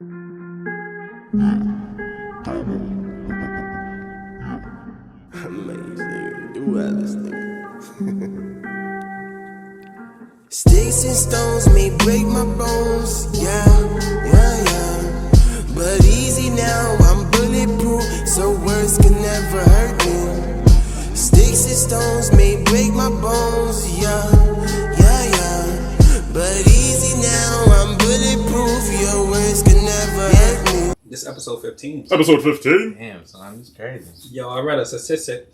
Amazing. Do all this thing. Sticks and stones may break my bones, yeah. But easy now, I'm bulletproof, so words can never hurt me. Sticks and stones may break my bones, yeah. But easy now, I'm bulletproof, your words can never hurt me. This is episode 15. Episode 15? Damn, son, it's crazy. Yo, I read a statistic.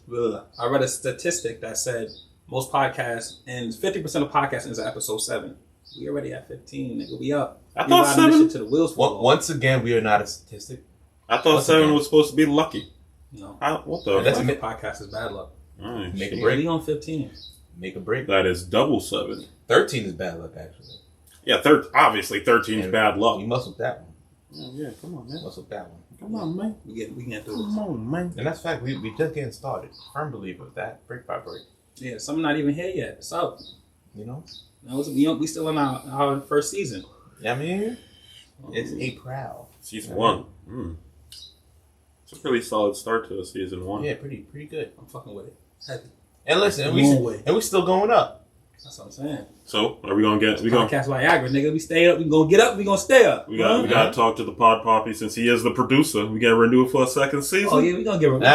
That said most podcasts and 50% of podcasts is at episode 7. We already at 15, nigga. We up. I thought 7. To the wheels fall off. Once again, we are not a statistic. I thought 7 was supposed to be lucky. No. What the? That's the podcast is bad luck. Make a We're break. already on 15. Make a break. That is double 7. 13 is bad luck, actually. Yeah, obviously 13 is bad luck. You muscled that one. Yeah, come on, man. Muscled that one. Come on, man. We can get through this. Come on, man. And that's fact. We just getting started. Firm believer of that. Break by break. Yeah, some not even here yet. What's up? You know? We still in our first season. Yeah, I mean, it's April. Season 1. It's a pretty solid start to season 1. Yeah, pretty good. I'm fucking with it. Heavy. And listen, Long we still going up. That's what I'm saying. So, are we going to get... Podcast Viagra, nigga. We stay up. We gonna get up. We gonna stay up. We got to talk to the Pod Poppy since he is the producer. We got to renew for a second season? Oh, yeah. We gonna get renewed.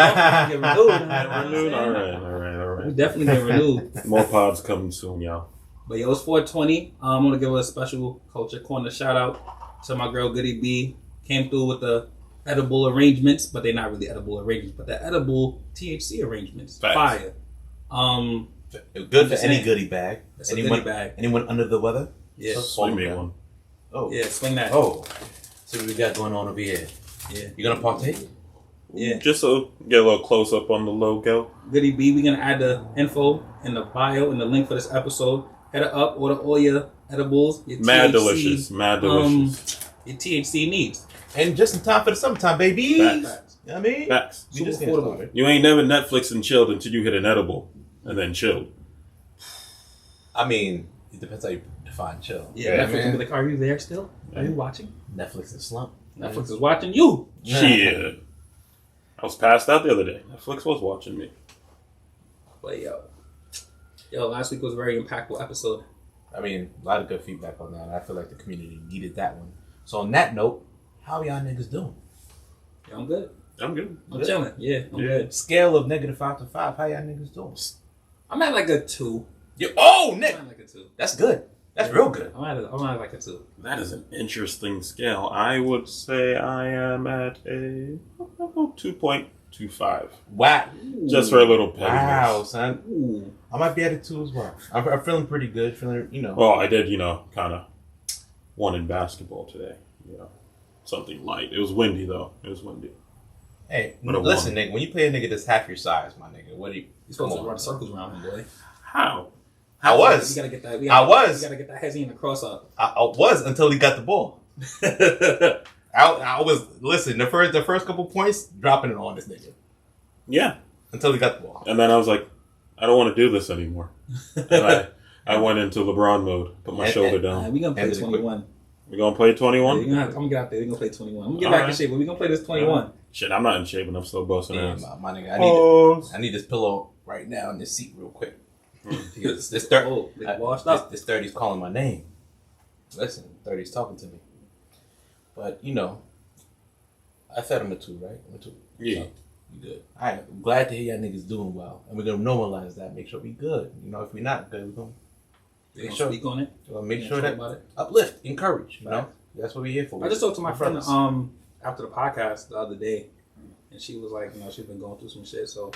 All right. We definitely get renewed. More pods coming soon, y'all. But yo, it's 420. I'm gonna give a special Culture Corner shout out to my girl Goody B. Came through with the edible arrangements, but they're not really edible arrangements, but the edible THC arrangements. Facts. Fire. Good for any goodie bag. It's a goodie bag. Anyone under the weather? Yeah. Swing me one. Oh. Yeah, swing that. Oh. So what we got going on over here? Yeah. You gonna partake? Yeah. Just to get a little close up on the logo. Goody B, we're gonna add the info in the bio and the link for this episode. Head it up, order all your edibles, your Mad THC, delicious. your THC needs. And just in time for the summertime, baby. Facts. You know what I mean? Facts. We just Super getting affordable. started. You ain't never Netflix and chilled until you hit an edible and then chilled. I mean, it depends how you define chill. Yeah, Netflix man. will be like, are you there still? Are you watching? Netflix is slump. Netflix is watching you. Shit. I was passed out the other day. Netflix was watching me. But yo, last week was a very impactful episode. I mean, a lot of good feedback on that. I feel like the community needed that one. So on that note, how y'all niggas doing? Yeah, I'm good. I'm good. I'm chilling. Yeah, I'm Yeah. good. Scale of -5 to 5, how y'all niggas doing? I'm at like a 2. Nick! I'm at like a 2. That's good. That's real good. I'm at like a 2. That is an interesting scale. I would say I am at a 2.25. Wow. Just for a little pettiness. Wow, son. Ooh. I might be at a 2 as well. I'm feeling pretty good. Feeling, Well, I did, kind of won in basketball today. Something light. It was windy, though. It was windy. Hey, But a listen, one. Nigga, when you play a nigga that's half your size, my nigga, what do you... You're supposed to run circles around him, boy. How? I was. You gotta get that. You gotta get that hezzy in the cross up. I was until he got the ball. I was, listen, the first couple points, dropping it on this nigga. Yeah. Until he got the ball. And then I was like, I don't want to do this anymore. And I went into LeBron mode, put my shoulder down. We gonna play And 21. We gonna play 21? Yeah, I'm gonna get out there. We gonna play 21. I'm gonna get back in shape, but we gonna play this 21. Shit, I'm not in shape and I'm still busting Yeah, ass. my nigga, Pause. I need this pillow right now in this seat real quick. Because this They washed up. This 30's calling my name. Listen, 30's talking to me. But, I fed him a 2, right? I'm a 2. Yeah. So, you good. Alright, I'm glad to hear y'all niggas doing well. And we're going to normalize that. Make sure we good. If we're not good, we're going We gonna speak on it. to make We sure gonna that talk about it. uplift, encourage. Right. That's what we're here for. I just talked to my friend brothers. after the podcast the other day, and she was like, she's been going through some shit, so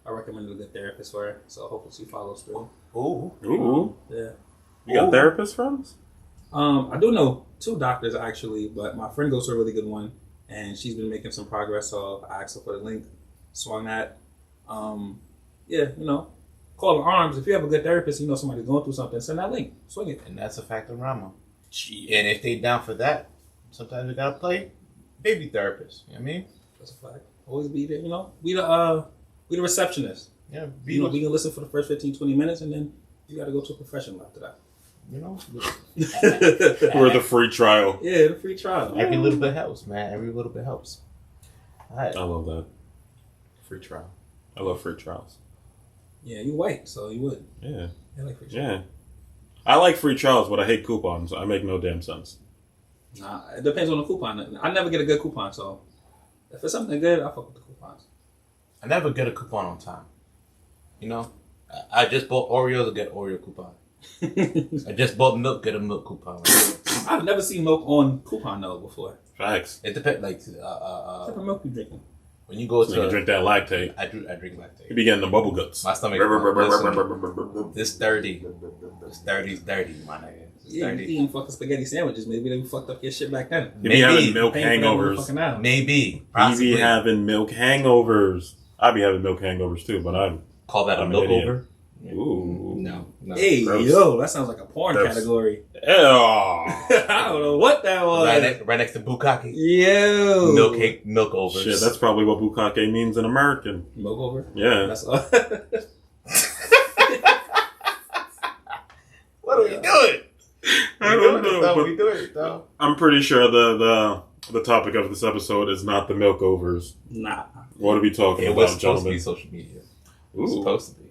I recommended a good therapist for her. So hopefully she follows through. Ooh. Yeah. You got therapist friends? I do know 2 doctors actually, but my friend goes to a really good one, and she's been making some progress. So I asked her for the link, swung that. Call her arms. If you have a good therapist, somebody's going through something, send that link, swing it. And that's a fact of Rama. And if they down for that, sometimes we gotta play baby therapist. You know what I mean? That's a fact. Always be there. We the receptionist. Yeah. We can listen for the first 15, 20 minutes, and then you got to go to a professional after that. You know, For the free trial. Yeah, the free trial. every little bit helps, man. Every little bit helps. All right. I love that. Free trial. I love free trials. Yeah, you white, so you would. Yeah. I like free trial. Yeah. I like free trials, but I hate coupons. I make no damn sense. Nah, it depends on the coupon. I never get a good coupon, so if it's something good, I fuck with the coupons. I never get a coupon on time. You know, I just bought Oreos to get Oreo coupon. I just bought milk, get a milk coupon. I've never seen milk on coupon though before. Facts. It depends. Like, What type of milk you drinking? when you go So you can to, drink that lactate. I drink lactate. You be getting the bubble guts. My stomach. Listen, this dirty. This dirty's dirty, my nigga. It's Yeah, you dirty. eating fucking spaghetti sandwiches. Maybe they fucked up your shit back then. You be having Maybe. milk Paying for that hangovers. motherfucking now. Maybe. You Possibly. be having milk hangovers. I be having milk hangovers too, but I'm Call that a I'm an milk idiot. over? ooh. No. Hey, Gross. yo, that sounds like a porn Gross. category. Ew. I don't know what that was. Right next to bukkake. Yo. Milk overs. Shit, that's probably what bukkake means in American. milk over. Yeah. That's all. What are we doing? I don't know, We doing it, though. I'm pretty sure the topic of this episode is not the milk overs. Nah. What are we talking It about, was supposed to gentlemen? be social media. It Ooh. was supposed to be.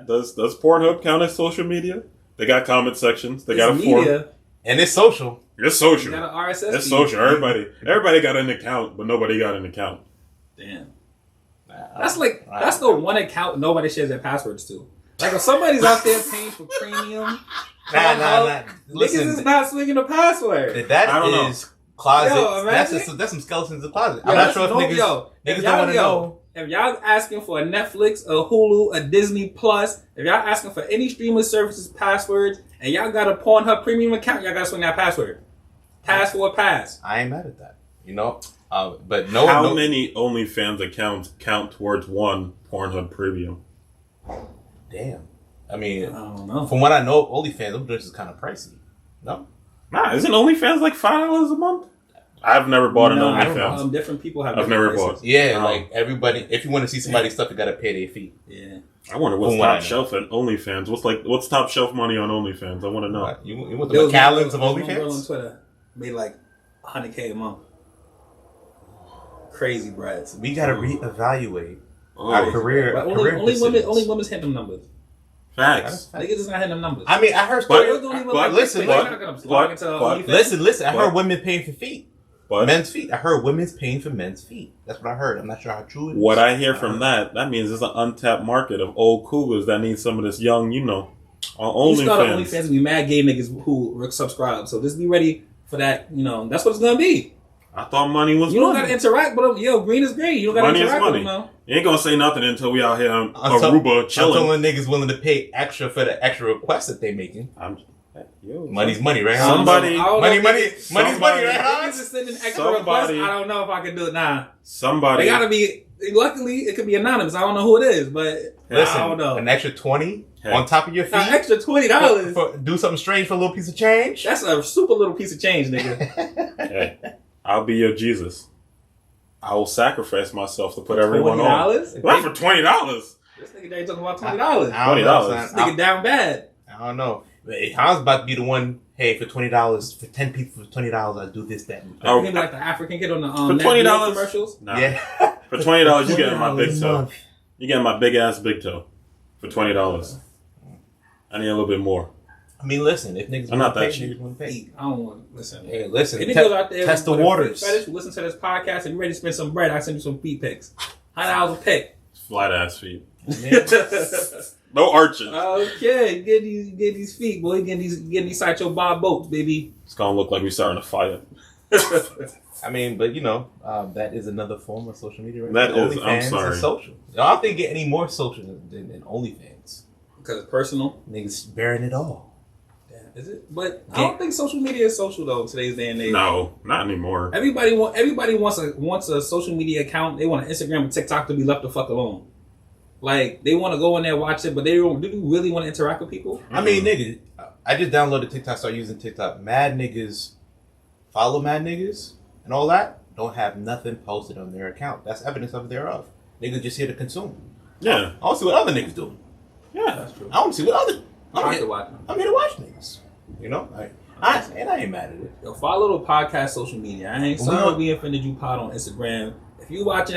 Does Pornhub count as social media? They got comment sections. They got a It's forum. media. And it's social. It's You social. got an RSS It's feed. social. Everybody got an account, but nobody got an account. Damn. That's the one account nobody shares their passwords to. Like if somebody's out there paying for premium, Nah. niggas is not swinging the password. That I don't know. is closet. Yo, imagine- That's some skeletons in the closet. Yo, I'm not that's sure if no- niggas yo, if don't y'all- want to yo, know. If y'all asking for a Netflix, a Hulu, a Disney Plus, if y'all asking for any streaming services passwords, and y'all got a Pornhub premium account, y'all gotta swing that password. Pass for a pass. I ain't mad at that. You know? But no. How no, many OnlyFans accounts count towards one Pornhub premium? Damn. I I mean, don't know. from what I know, OnlyFans, them drinks is kind of pricey. No? Nah, isn't OnlyFans like $5 a month? I've never bought an No, OnlyFans. different people have. I've different never prices. bought. Yeah, Oh. like everybody, if you want to see somebody's stuff, you got to pay their fee. Yeah. I wonder what's From what I top know. shelf at OnlyFans. What's top shelf money on OnlyFans? I want to know. What? You want There the was McAllens of one girl on OnlyFans? Twitter made like $100K a month. Crazy breads. We got to reevaluate Oh, our career. But career only women's hit them numbers. facts. Niggas is not hitting them numbers. I mean, I heard But- stories. Girls don't even but- like listen, they're but- not gonna log into but- OnlyFans. Listen. I But- heard women paying for feet. But Men's feet. I heard women's paying for men's feet. That's what I heard. I'm not sure how true it is. what I hear from that means there's an untapped market of old cougars that need some of this young, on You start on OnlyFans. OnlyFans and be mad gay niggas who subscribe. So just be ready for that. That's what it's gonna be. I thought money was You don't money. gotta interact with them. Yo, green is green. You don't gotta Money is interact with money. them now. You ain't gonna say nothing until we out here on I'm Aruba chilling. telling niggas willing to pay extra for the extra requests that they making. Money's money, right? Hans? Somebody- I don't know money, if money, niggas- money's money, right? Niggas Hans? is sending extra Somebody- requests. I don't know if I can do it. Nah, Somebody. they gotta be. Luckily, it could be anonymous. I don't know who it is, but Listen, I don't know. an extra 20 Hey. on top of your fee. An extra $20. Do something strange for a little piece of change. That's a super little piece of change, nigga. Hey, I'll be your Jesus. I will sacrifice myself to put everyone on. $20? Not for $20. This nigga ain't talking about $20. I don't know, $20. This nigga down bad. I don't know. Hans about to be the one. Hey, for $20, for 10 people, for $20, I'll do this, that, and that. Oh, Maybe like the African kid on the For Nat $20 Geo commercials. Nah. Yeah. For $20, you getting my big $20 a toe. month. You getting my big ass big toe. For $20. I need a little bit more. I mean, listen, if niggas I'm not wanna that pay, cheap. niggas want to pay. I don't want to listen. Hey, listen, If niggas out there test the with a waters. fetish who listen to this podcast and you ready to spend some bread, I send you some feet pics. $100 a pic. Flat ass feet. Man, No arches. Okay, get these feet, boy. Get these Sideshow Bob boats, baby. It's gonna look like we starting a fire. I mean, but that is another form of social media. Right? That now. is, I'm OnlyFans sorry. is social. I don't think it get any more social than OnlyFans. Because it's personal. Niggas bearing it all. Yeah, is it? But I don't think social media is social though in today's day and age. No, not anymore. Everybody wants a social media account. They want an Instagram and TikTok to be left the fuck alone. Like they want to go in there watch it, but they don't. Do you really want to interact with people? I mean, nigga, I just downloaded TikTok, started using TikTok. Mad niggas follow mad niggas and all that. Don't have nothing posted on their account. That's evidence of Niggas just here to consume. Yeah. I want to see what other niggas do. Yeah. That's true. I want to see what other I have to watch them. I'm here to watch niggas. You know, I ain't mad at it. Yo, follow the podcast social media. I ain't sorry we offended you pod on Instagram. If you out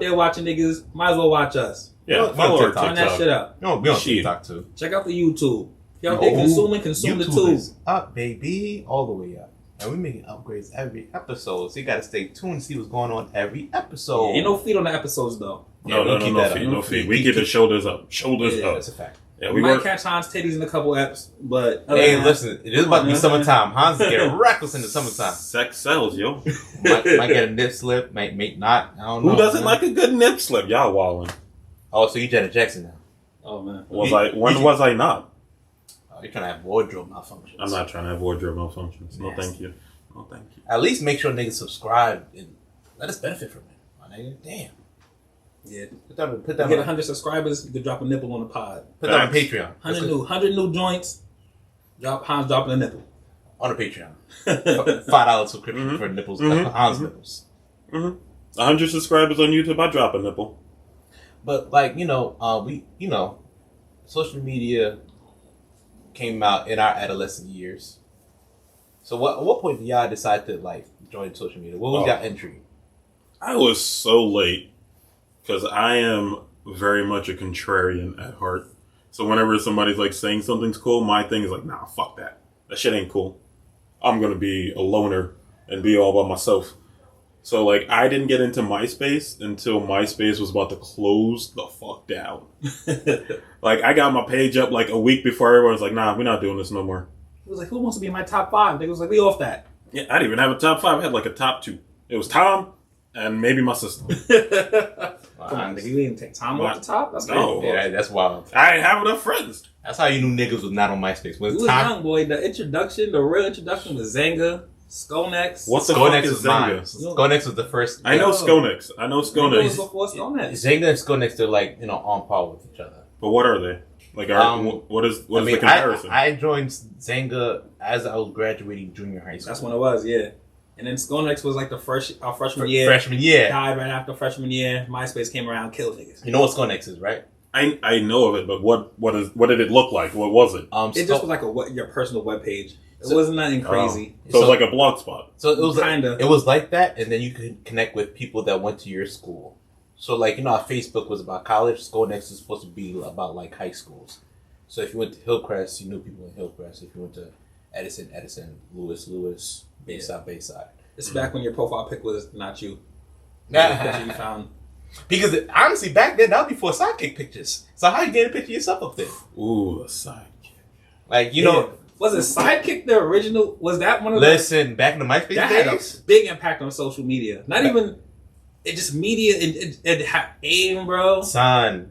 there watching niggas, might as well watch us. Yeah, follow our Turn that TikTok. shit up. No, we on TikTok too. Check out the YouTube. If y'all there consuming, consume the YouTube tube. is up, baby, all the way up. And we making upgrades every episode, so you gotta stay tuned and see what's going on every episode. Yeah, ain't no feed on the episodes though. No feed. We keep the shoulders up. Shoulders up. That's a fact. Yeah, we might catch Hans titties in a couple eps, but hey, listen, it is about to be summertime. Hans is getting reckless in the summertime. Sex sells, yo. might get a nip slip, might not. I don't know. Who doesn't like a good nip slip? Y'all wildin'. Oh, so you Janet Jackson now? Oh man, When was I not? Oh, you're trying to have wardrobe malfunctions. I'm not trying to have wardrobe malfunctions. No, thank you. No, thank you. At least make sure niggas subscribe and let us benefit from it, my nigga. Damn. Yeah, put that you get 100 subscribers, you can drop a nipple on the pod. Put that on Patreon. 100 new joints. Hans dropping a nipple on the Patreon. $5 subscription for nipples. Hans nipples. 100 subscribers on YouTube, I drop a nipple. But like social media came out in our adolescent years. So at what point did y'all decide to like join social media? What was your entry? I was so late. Because I am very much a contrarian at heart. So whenever somebody's like saying something's cool, my thing is like, nah, fuck that. That shit ain't cool. I'm going to be a loner and be all by myself. So like I didn't get into MySpace until MySpace was about to close the fuck down. Like I got my page up like a week before everyone was like, nah, we're not doing this no more. He was like, who wants to be in my top 5? They was like, we off that. Yeah, I didn't even have a top 5. I had like a top 2. It was Tom and maybe my sister. Come on, nigga, you didn't take time off the top? That's no. Yeah, that's wild. I didn't have enough friends. That's how you knew niggas was not on MySpace. When you was young, boy. The real introduction was Zanga, Skonex. What the fuck is Zanga? Skonex was the first. I know Skonex. It was before Skonex. Zanga and Skonex, they're like, on par with each other. But what are they? Like, what is the comparison? I joined Zanga as I was graduating junior high school. That's when it was, yeah. And then Skonex was like our freshman year. Freshman year. Died right after freshman year. MySpace came around, killed niggas. You know what Skonex is, right? I know of it, but what did it look like? What was it? It just was like your personal webpage. It wasn't nothing crazy. So it was like a blog spot. So it was it was like that, and then you could connect with people that went to your school. So like how Facebook was about college, Skonex is supposed to be about like high schools. So if you went to Hillcrest, you knew people in Hillcrest. If you went to Edison, Lewis, Bayside. This is back when your profile pic was not you. The picture you found. Because honestly, back then, that was before sidekick pictures. So how you get a picture of yourself up there? Ooh, a sidekick. Like, know. Was it Sidekick the original? Was that one of Listen, back in the MySpace that days? had a big impact on social media. Not even... It just media... It had AIM, bro. Son,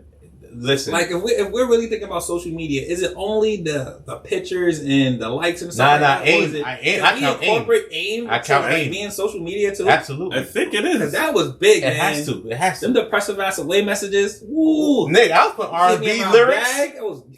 listen. Like, if we're really thinking about social media, is it only the pictures and the likes and stuff? Nah, AIM. I count AIM. I count AIM. Being social media, too? Absolutely. I think it is. That was big, man. It has to. Them depressive ass away messages. Woo. Nigga, I was putting R&B lyrics.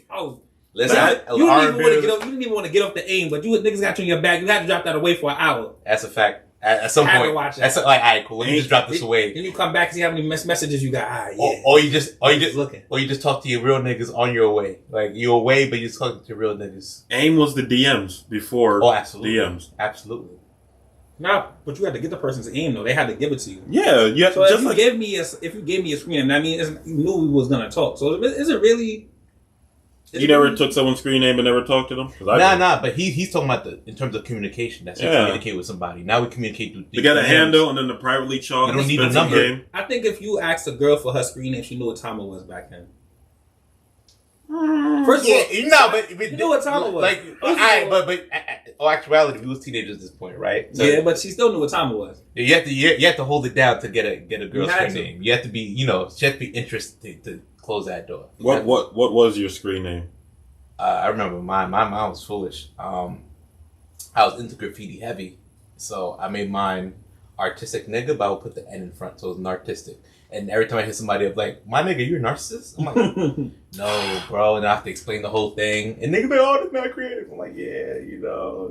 I was... Listen, you didn't even want to get off the AIM, but you niggas got you in your bag. You had to drop that away for an hour. That's a fact. At some point, that's like, all right, cool. Let me just drop this away. Then you come back and see how many messages you got. Yeah. Or you just looking. Or you just talk to your real niggas on your way. Like you're away, but you're just talking to real niggas. AIM was the DMs before. Oh, absolutely. DMs, absolutely. No, but you had to get the person's AIM though. They had to give it to you. Yeah, yeah. So if you gave me a screen, that means you knew we was gonna talk. So is it really? You never took someone's screen name and never talked to them? Nah. But he's talking about in terms of communication. That's how you communicate with somebody. Now we communicate through. You got a handle and then the privately chalk. You don't need a number. Game. I think if you asked a girl for her screen name, she knew what time it was back then. First of all, but you knew what time it was. Like, but actuality, we was teenagers at this point, right? So, yeah, but she still knew what time it was. You have to hold it down to get a girl's screen name. You have to be, she has to be interested to close that door. What was your screen name? I remember mine. My mom was foolish. I was into graffiti heavy, so I made mine artistic nigga, but I would put the N in front, so it was nartistic. And every time I hear somebody, I'm like, my nigga, you're a narcissist? I'm like, no, bro. And I have to explain the whole thing. And niggas be like, oh, this man creative. I'm like, yeah, you know.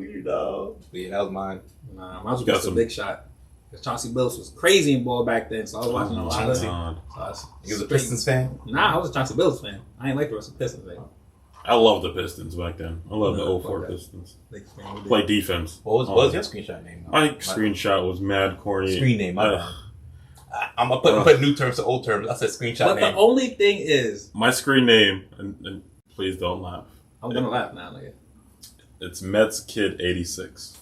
But yeah, that was mine. Nah, mine was just a big shot. Because Chauncey Billups was crazy in ball back then, so I was watching a lot of it. You was a Pistons fan? Nah, I was a Chauncey Billups fan. I ain't like the rest of the Pistons, man. I love the Pistons back then. I love the 04 Pistons. Play defense. What was your screenshot name? My screenshot was mad corny. Screen name. I'm gonna put new terms to old terms. I said screenshot but name. The only thing is, my screen name, and please don't laugh. I'm gonna laugh now, nigga. It's Mets Kid 86.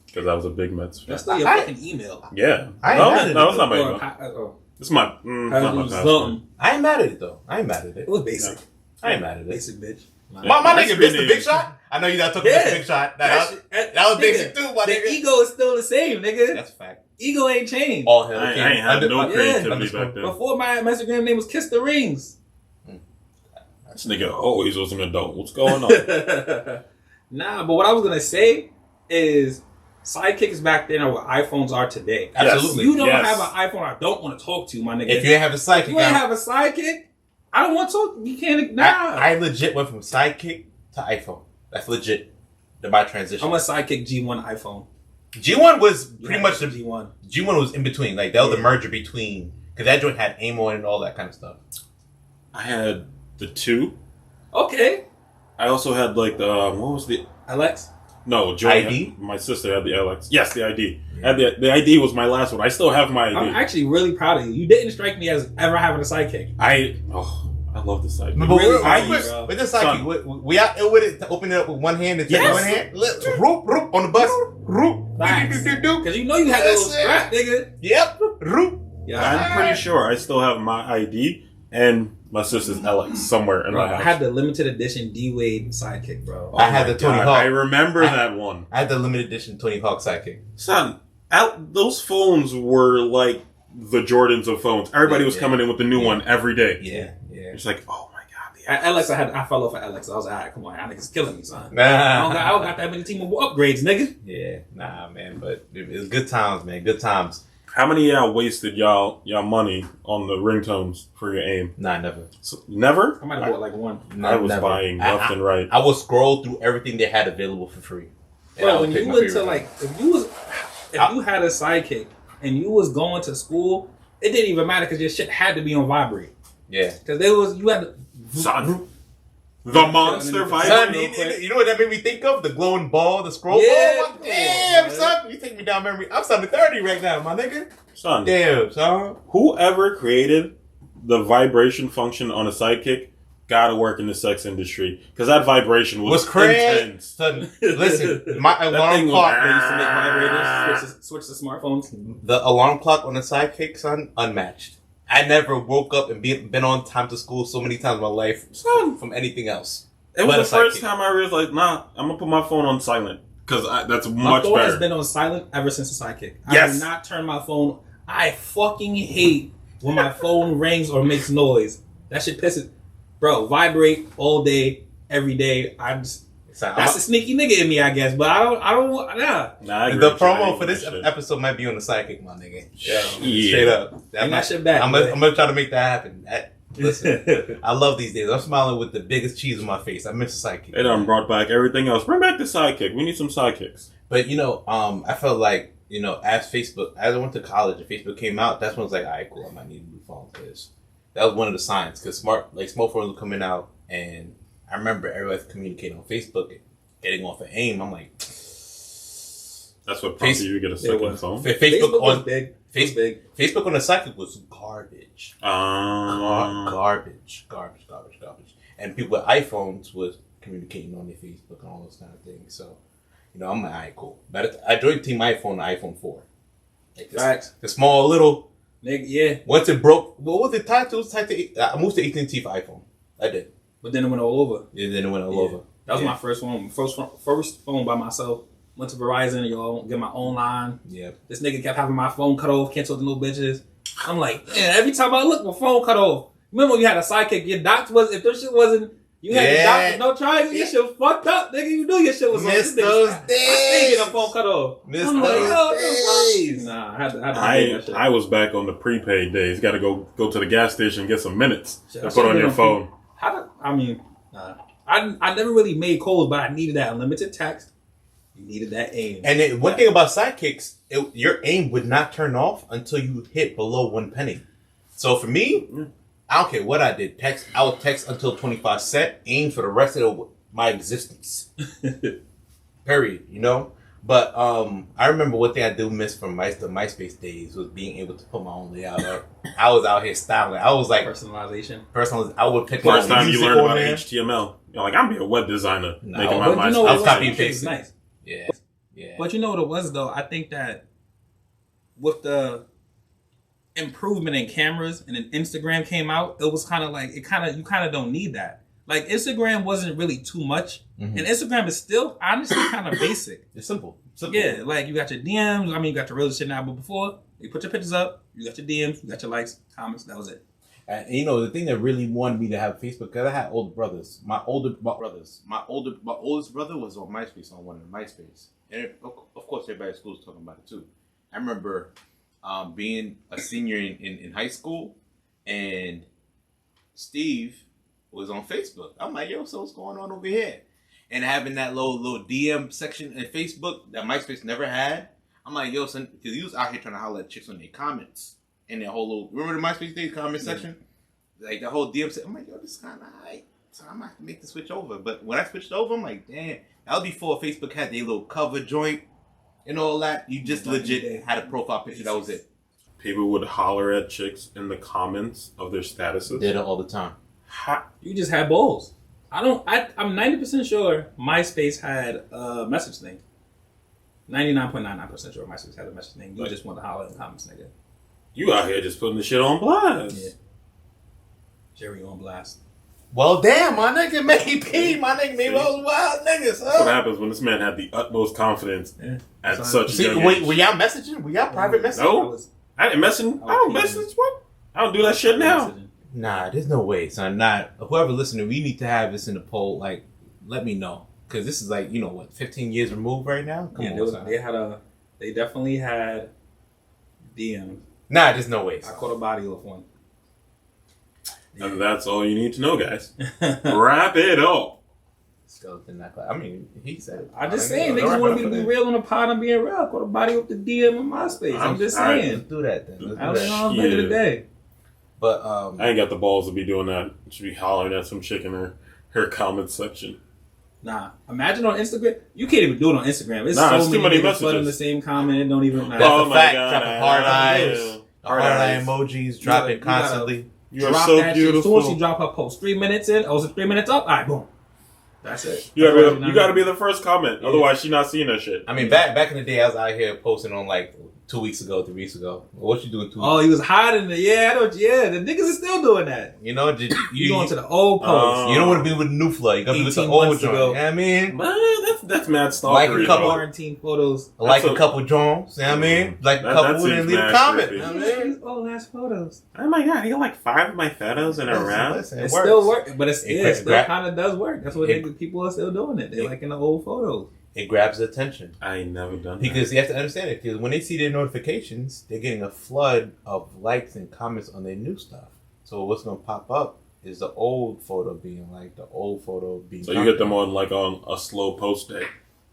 Because I was a big Mets fan. That's still your fucking email. Yeah. No, it's not my email. It's my. Not my password. I ain't mad at it though. I ain't mad at it. It was basic. Yeah. I ain't mad at it. Basic bitch. My nigga missed the big shot. I know you not talking about the big shot. That was nigga, basic too, my the nigga. ego is still the same, nigga. That's a fact. Ego ain't changed. All hell I ain't had no creativity back then. Before my Instagram name was Kiss the Rings. This nigga always was an adult. What's going on? Nah, but what I was gonna say is sidekicks back then are what iPhones are today. Absolutely. You don't have an iPhone, I don't want to talk to you, my nigga. If you ain't have a sidekick, you ain't have a sidekick, I don't want to talk. You can't. Nah. I legit went from sidekick to iPhone. That's legit. My transition. I'm a sidekick G1 iPhone. G1 was pretty much the G1. G1 was in between. Like that was the merger between, because that joint had AIM on and all that kind of stuff. I had the 2. Okay. I also had like the what was the Alex? No, Joy ID? My sister had the LX. Yes, the ID. Yeah. The ID was my last one. I still have my ID. I'm actually really proud of you. You didn't strike me as ever having a sidekick. I love the sidekick. But with the sidekick, we out with it to open it up with one hand and take one hand. Roop, roop on the bus. Roop. Because you know you had that little strap, nigga. Yep. Roop. Yeah, I'm pretty sure I still have my ID and my sister's LX somewhere in my house. I had the limited edition D-Wade sidekick, bro. I had the Tony Hawk. I remember that one. I had the limited edition Tony Hawk sidekick. Son, those phones were like the Jordans of phones. Everybody was coming in with the new one every day. Yeah. It's like, oh my god. At LX, I fell off at LX. I was like, all right, come on, that nigga's killing me, son. Nah. I don't got that many T-Mobile upgrades, nigga. Yeah, nah, man. But it was good times, man. Good times. How many of y'all wasted y'all money on the ringtones for your aim? Nah, never. So, never? I might have bought like one. I was buying left and right. I would scroll through everything they had available for free. Bro, when you went to like, if you had a sidekick and you was going to school, it didn't even matter because your shit had to be on vibrate. Yeah. Because you had to... Son, the monster vibrate. Son, you know what that made me think of? The glowing ball, the scroll ball? Damn, son. You take me down memory. I'm 30 right now, my nigga. Son. Damn, son. Whoever created the vibration function on a sidekick gotta work in the sex industry. Because that vibration was intense. Son, listen, my alarm clock... They used to make vibrators, switch to smartphones. The alarm clock on the sidekick, son, unmatched. I never woke up and been on time to school so many times in my life from anything else. It was the first time I realized, nah, I'm gonna put my phone on silent because that's much better. My phone has been on silent ever since the sidekick. Yes. I have not turned my phone. I fucking hate when my phone rings or makes noise. That shit pisses. Bro, vibrate all day, every day. That's a sneaky nigga in me, I guess. But I don't want. Nah. The promo for this episode might be on the sidekick, my nigga. Yeah. Straight up. That shit back. I'm gonna try to make that happen. Listen, I love these days. I'm smiling with the biggest cheese on my face. I miss the sidekick. They done brought back everything else. Bring back the sidekick. We need some sidekicks. But I felt like as I went to college and Facebook came out, that's when I was like, all right, cool. I might need a new phone because that was one of the signs. Because smartphones were coming out and. I remember everybody communicating on Facebook and getting off of AIM. I'm like... That's what prompted you to get a second phone? Facebook was big. Facebook on the sidekick was garbage. Garbage. And people with iPhones was communicating on their Facebook and all those kind of things. So, I'm like, all right, cool. But I joined Team iPhone, the iPhone 4. Like the small little... Nigga, yeah. Once it broke... What was it tied to? It was tied to... I moved to AT&T for iPhone. I did. But then it went all over. Yeah, then it went all over. That was my first phone. First phone by myself. Went to Verizon, get my own line. Yeah. This nigga kept having my phone cut off, canceled the new bitches. I'm like, man, every time I look, my phone cut off. Remember when you had a sidekick, your dots if this shit wasn't, you had the dots with no triangle, your shit fucked up, nigga. You knew your shit was Miss those days. I still get a phone cut off. Miss those days. Nah, I had to that shit. I was back on the prepaid days. Got to go to the gas station and get some minutes to put on your phone. I never really made calls, but I needed that unlimited text. You needed that AIM. And then one thing about sidekicks, your AIM would not turn off until you hit below 1 penny. So for me, I don't care what I did. Text. I would text until 25 cent. Aim for the rest of my existence. Period. You know. But I remember one thing I do miss from the MySpace days was being able to put my own layout up. I was out here styling. I was like Personalization. I would pick First my time you music learned on about there. HTML, you're like, I'm be a web designer No, making But my you know MySpace. I was what copying was and pasting. nice. Yeah. Yeah. But you know what it was though? I think that with the improvement in cameras and then Instagram came out, it was kind of like you kind of don't need that. Like Instagram wasn't really too much, and Instagram is still honestly kind of basic. It's simple. Yeah, like you got your DMs. I mean, you got your real shit now, but before you put your pictures up, you got your DMs, you got your likes, comments. That was it. And you know, the thing that really wanted me to have Facebook, because I had older brothers. My oldest brother was on MySpace, on one of the MySpace, and of course everybody at school was talking about it too. I remember being a senior in high school, and Steve was on Facebook. I'm like, yo, so what's going on over here? And having that little DM section in Facebook that MySpace never had. I'm like, yo, son, because he was out here trying to holler at chicks on their comments. And their whole little, remember the MySpace days comment section? Like the whole DM section. I'm like, yo, this is kind of alright. So I might have to make the switch over. But when I switched over, I'm like, damn, that was before Facebook had their little cover joint and all that. You just legit had a profile picture. That was it. People would holler at chicks in the comments of their statuses. Did it all the time. You just had balls. I'm 90% sure MySpace had a message thing. 99.99% sure MySpace had a message thing. You just want to holler in the comments, nigga. You out here just putting the shit on blast. Yeah. Jerry on blast. Well, damn, my nigga made P. My nigga made those wild niggas, huh? That's what happens when this man had the utmost confidence at such a young age. Were y'all messaging? Were y'all private messaging? No. I didn't message. I don't message. What? I don't do that shit now. Nah, there's no way, son. Not whoever listening. We need to have this in the poll. Like, let me know, because this is like 15 years removed right now. Come on, son. They definitely had DMs. Nah, there's no way. I caught a body off one. And that's all you need to know, guys. Wrap it up. Skeleton necklace. I mean, he said it. I'm just saying, niggas want me to be real on the pod and being real. I caught a body off the DM in MySpace. I'm just saying. Let's do that then. I don't know. I'm back in the day. But I ain't got the balls to be doing that. Should be hollering at some chick in her comment section. Nah, imagine on Instagram. You can't even do it on Instagram. It's it's so too many many niggas flooding the same comment. It don't even. That's Oh a my fact. God, Dropping hard eyes. yeah. Hard eye emojis dropping constantly. You are drop so that shit. As soon as she beautiful. drop her post, 3 minutes in. Oh, is it 3 minutes up? All right, boom. That's it. You gotta be the first comment. Yeah. Otherwise, she not seeing that shit. I mean, back in the day, I was out here posting on like 2 weeks ago, 3 weeks ago. What you doing 2 weeks? Oh, he was hiding it. Yeah, I don't. Yeah, the niggas is still doing that. You know, You going to the old post. You don't want to be with the new flood. You got to be with the 18 old months joint. ago. You know what I mean? That's mad stalkery. Like a couple- Quarantine photos. Like a couple joints. You know what I mean? Like a That couple who seems didn't leave a mad comment. creepy. You know what I mean? These old ass photos. Oh my god, I got like 5 of my photos in a row. Listen, It it still works. works, but it still kind of does work. That's what people are still doing it. They like in the old photos. It grabs attention. I ain't never done that. Because you have to understand it. Because when they see their notifications, they're getting a flood of likes and comments on their new stuff. So what's going to pop up is the old photo being liked, the old photo being So you get them on a slow post day.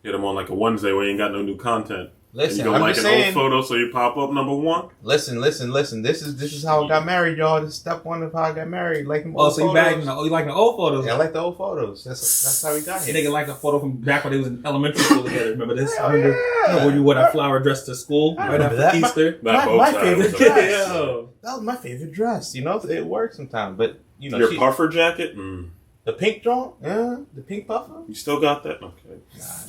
Get them on like a Wednesday where you ain't got no new content. Listen, and you don't I'm like just an saying. old photo, so you pop up number 1. Listen. This is how I got married, y'all. This is step 1 of how I got married. Like them Oh, old so you photos. you like the old photos? Yeah, I like the old photos. That's how we got here. Nigga like the photo from back when they was in elementary school together. Remember this? Hell yeah. When you wore that flower dress to school I right remember after that. Easter. That bow my tie favorite was dress. Yo. That was my favorite dress. You know, it works sometimes. But you know, Your puffer jacket? the pink joint, the pink puffer. You still got that? Okay.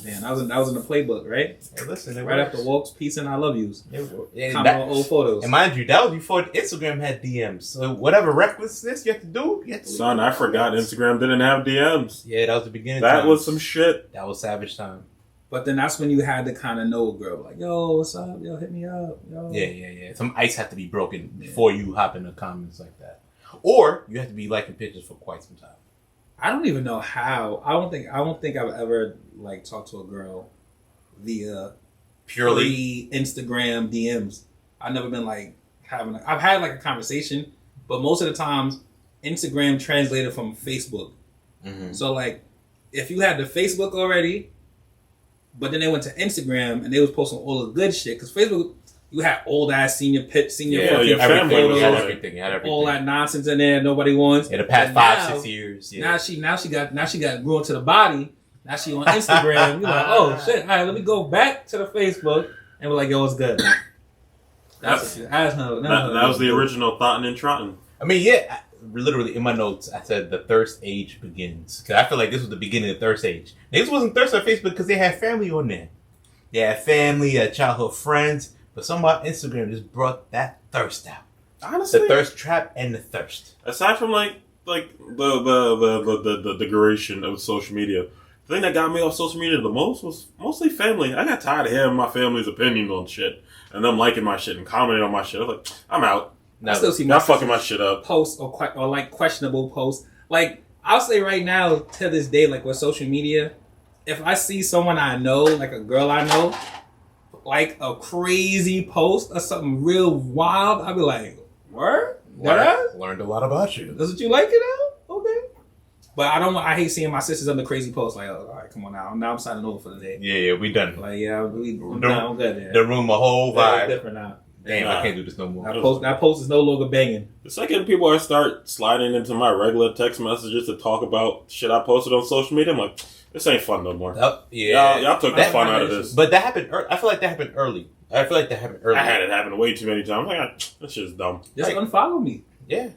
Man, that was in the playbook, right? Hey, listen, it Right works. after walks, peace, and I love yous. And, Comment on old photos. and mind you, that was before Instagram had DMs. So whatever recklessness you have to do, you have to. Son, I forgot Instagram didn't have DMs. Yeah, that was the beginning. That times. was some shit. That was savage time. But then that's when you had to kind of know a girl. Like, yo, what's up? Yo, hit me up. Yo. Yeah. Some ice had to be broken before you hop in the comments like that, or you have to be liking pictures for quite some time. I don't even know how. I don't think I've ever like talked to a girl via Purely. Instagram DMs. I've never been like I've had like a conversation, but most of the times Instagram translated from Facebook. Mm-hmm. So like if you had the Facebook already, but then they went to Instagram and they was posting all the good shit because You had old ass senior Yeah, fucking your family photos, was had on it. everything. You had everything. all that nonsense in there. Nobody wants. In the past But 5-6 years. Yeah. Now she got grew into the body. Now she on Instagram. You're like, oh shit! All right, let me go back to the Facebook and we're like, yo, what's good? That was the original Thoughtin' and Trottin'. I mean, yeah, literally in my notes, I said the thirst age begins. Because I feel like this was the beginning of the thirst age. Niggas wasn't thirsty on Facebook because they had family on there. They had family, childhood friends. But somehow Instagram just brought that thirst out. Honestly, The thirst trap and the thirst. aside from like the degradation of social media, the thing that got me off social media the most was mostly family. I got tired of hearing my family's opinion on shit and them liking my shit and commenting on my shit. I was like, I'm out. I still see Y'all fucking my shit up. Posts or like questionable posts. Like I'll say right now to this day, like with social media, if I see someone I know, like a girl I know, like a crazy post or something real wild, I'll be like, "Word? Learned a lot about you. That's what you like it now? Okay." But I hate seeing my sisters under crazy posts. Like, oh, all right, come on now. Now I'm signing over for the day. Yeah, we done. Like, yeah, I'm good there. The room a whole Yeah, vibe. it's different now. Damn, I can't do this no more. That post is no longer banging. The second people I start sliding into my regular text messages to talk about shit I posted on social media, I'm like, this ain't fun no more. Yeah. Y'all took the fun out of this. But that happened. I feel like that happened early. I had it happen way too many times. I'm like, this shit's dumb. Just Like- unfollow me. Yeah.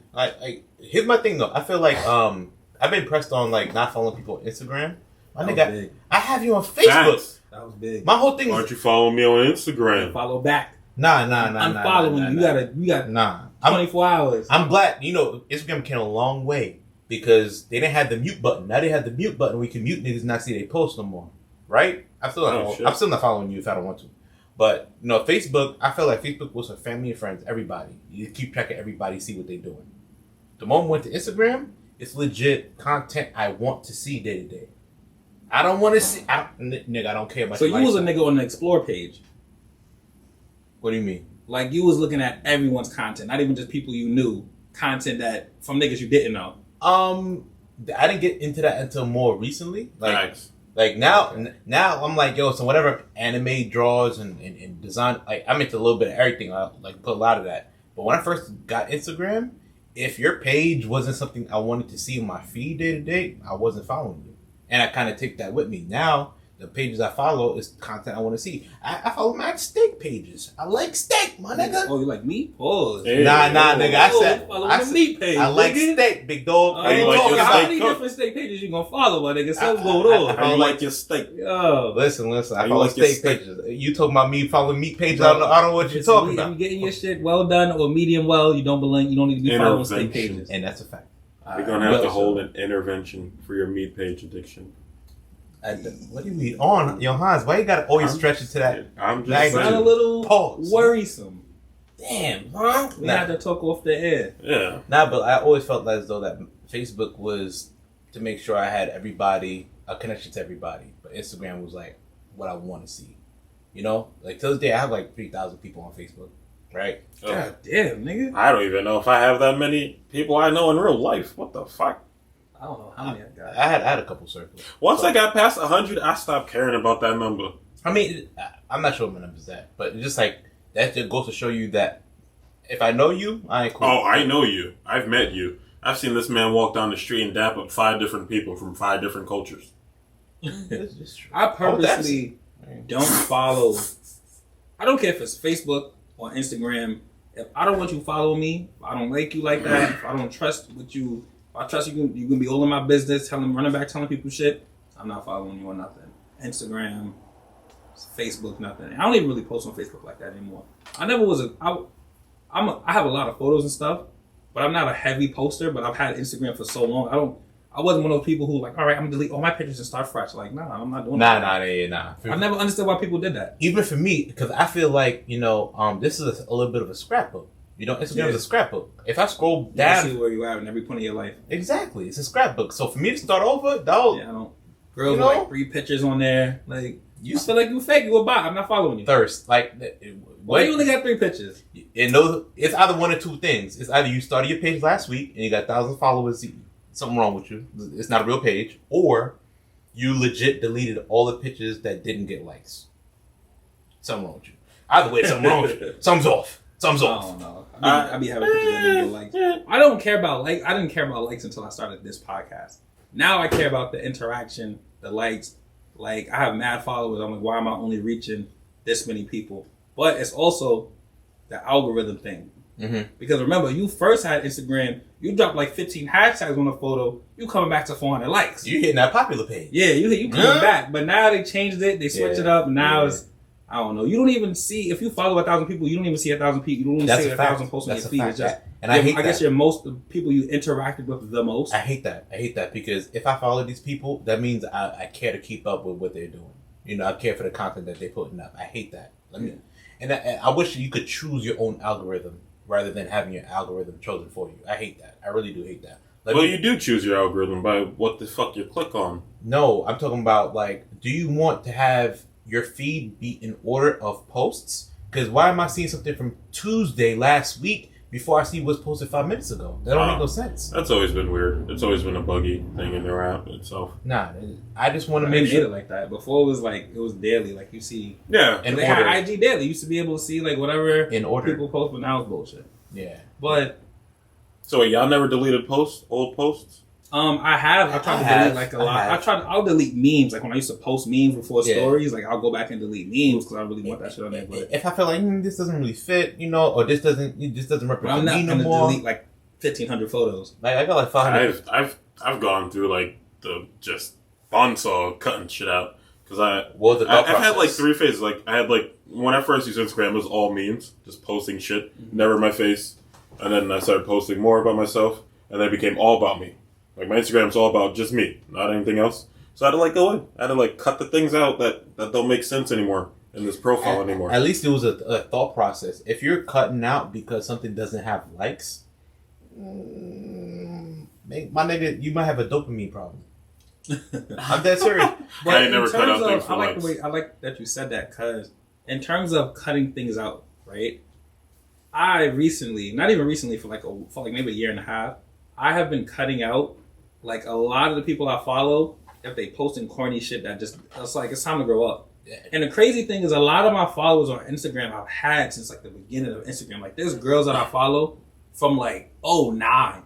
Here's my thing though. I feel like I've been pressed on like not following people on Instagram. My That was nigga, big. I have you on Facebook. Facts. That was big. My whole thing Why is don't you follow me on Instagram? Follow back. nah. I'm following you. You got Nah. 24 hours. I'm glad. You know, Instagram came a long way because they didn't have the mute button. Now they have the mute button. We can mute niggas and not see they post no more. Right? I'm still not following you if I don't want to. But you know, Facebook. I feel like Facebook was for family and friends. Everybody. You keep track of everybody. See what they're doing. The moment we went to Instagram, it's legit content I want to see day to day. I don't want to see. Nigga, I don't care about. So your you was a lifestyle. nigga on the explore page. What do you mean? Like you was looking at everyone's content, not even just people you knew. Content that from niggas you didn't know. I didn't get into that until more recently. Facts. Like now I'm like, yo, so whatever anime draws and design, like I'm into a little bit of everything. I like put a lot of that. But when I first got Instagram, if your page wasn't something I wanted to see in my feed day to day, I wasn't following you. And I kind of take that with me. Now, the pages I follow is content I want to see. I follow mad steak pages. I like steak, my nigga. Oh, you like meat? Pause. Yeah. Nah, nigga. I said meat page. I like nigga. steak, big dog. How you like your How steak many cooked? different steak pages you gonna follow, my nigga? So I- go on. How you like your steak? Yo. Listen. I How you follow like your steak steak? pages. You talking about me following meat pages? I don't know what you're talking If about. you getting your shit well done or medium well, you don't need to be following steak Intervention. pages. And that's a fact. We're gonna have to hold an intervention for your meat page addiction. What do you mean? Hans, why you gotta always I'm- stretch it to that? I'm just Language. Sound a saying. little Pause. worrisome. Damn, huh? We had to talk off the air. Yeah. Nah, but I always felt as though that Facebook was to make sure I had everybody, a connection to everybody. But Instagram was like what I want to see. You know? Like to this day, I have like 3,000 people on Facebook, right? God damn, nigga. I don't even know if I have that many people I know in real life. What the fuck? I don't know how many I got. I had a couple circles. Once I got past 100, I stopped caring about that number. I mean, I'm not sure what my number's at, but it's just like that just goes to show you that if I know you, I ain't cool. Oh, I know you. I've met you. I've seen this man walk down the street and dap up 5 different people from 5 different cultures. It's true. I purposely don't follow. I don't care if it's Facebook or Instagram. If I don't want you following me, if I don't like you like that, if I don't trust what you, if I trust you, you can be all in my business, running back, telling people shit. I'm not following you on nothing. Instagram, Facebook, nothing. I don't even really post on Facebook like that anymore. I never was I have a lot of photos and stuff, but I'm not a heavy poster. But I've had Instagram for so long. I wasn't one of those people who like, all right, I'm gonna delete all my pictures and start fresh. Like, nah, I'm not doing that. Nah. I never understood why people did that. Even for me, because I feel like, you know, this is a little bit of a scrapbook. You know, Instagram is a scrapbook. If I scroll You down, see where you are in every point of your life. exactly, it's a scrapbook. So for me to start over, dog, Yeah, I don't. Girls You know? with like 3 pictures on there. Like, you I feel like you fake. You a bot. I'm not following you. thirst. Like, Why you only got 3 pictures? and those, it's either one or two things. It's either you started your page last week and you got 1,000 followers, something wrong with you. It's not a real page, or you legit deleted all the pictures that didn't get likes. Something wrong with you. Either way, something wrong with you. Something's off. Something's I off. don't know. I be having pictures of likes. I don't care about likes. I didn't care about likes until I started this podcast. Now I care about the interaction, the likes. Like, I have mad followers. I'm like, why am I only reaching this many people? But it's also the algorithm thing. Mm-hmm. Because remember, you first had Instagram, you dropped like 15 hashtags on a photo, you coming back to 400 likes. You hitting that popular page. Yeah, you coming back. But now they changed it, they switched it up, and now it's, I don't know. You don't even see, if you follow 1,000 people, you don't even see 1,000 people. You don't even see 1,000 posts on your feed. It's just, and I hate that. I guess you're most the people you interacted with the most. I hate that because if I follow these people, that means I care to keep up with what they're doing. You know, I care for the content that they're putting up. I hate that. And I wish you could choose your own algorithm rather than having your algorithm chosen for you. I hate that. I really do hate that. Well, you do choose your algorithm by what the fuck you click on. No, I'm talking about, like, do you want to have your feed be in order of posts? Because why am I seeing something from Tuesday last week before I see what's posted 5 minutes ago? That don't make no sense. That's always been weird. It's always been a buggy thing in their app itself. Nah, I just want to They make made sure. it like that. Before it was like, it was daily. Like, you see. Yeah. In They order. had IG daily. You used to be able to see, like, whatever In order. people post, but now it's bullshit. Yeah. But So wait, y'all never deleted old posts? I have. I tried to delete like a lot. I'll delete memes. Like when I used to post memes before stories, like I'll go back and delete memes because I really want that shit on there. But If I feel like this doesn't really fit, you know, or this doesn't I'm represent not me no gonna more. delete like 1,500 photos. Like I got like 500. I've gone through like the just bonsaw cutting shit out because What was the thought I've had like process? 3 phases. Like I had like when I first used Instagram, it was all memes, just posting shit, never my face, and then I started posting more about myself, and then it became all about me. Like my Instagram's all about just me, not anything else. So I had to like go in. I had to like cut the things out that don't make sense anymore in this profile anymore. At least it was a thought process. If you're cutting out because something doesn't have likes, my nigga, you might have a dopamine problem. I'm dead serious. But I ain't never in cut terms out things of, for I like likes. the way I like that you said that because in terms of cutting things out, right? I recently, not even recently, for like maybe a year and a half, I have been cutting out like a lot of the people I follow. If they posting corny shit that just it's like it's time to grow up. Yeah. And the crazy thing is, a lot of my followers on Instagram I've had since like the beginning of Instagram. Like there's girls that I follow from like '09,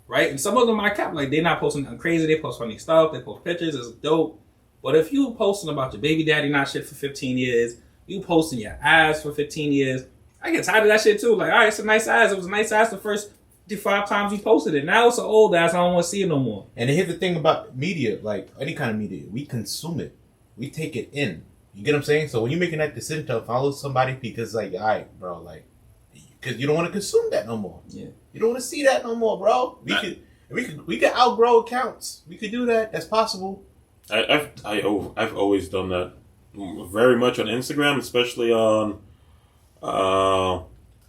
right? And some of them I kept like they're not posting nothing crazy. They post funny stuff. They post pictures. It's dope. But if you posting about your baby daddy not shit for 15 years, you posting your ass for 15 years, I get tired of that shit too. Like, all right, it's a nice ass. It was a nice ass the first 55 times you posted it. Now it's an old ass. I don't want to see it no more. And here's the thing about media, like any kind of media, we consume it. We take it in. You get what I'm saying? So when you're making that decision to follow somebody because like, all right, bro, like, because you don't want to consume that no more. Yeah. You don't want to see that no more, bro. We could outgrow accounts. We could do that. That's possible. I've always done that very much on Instagram, especially on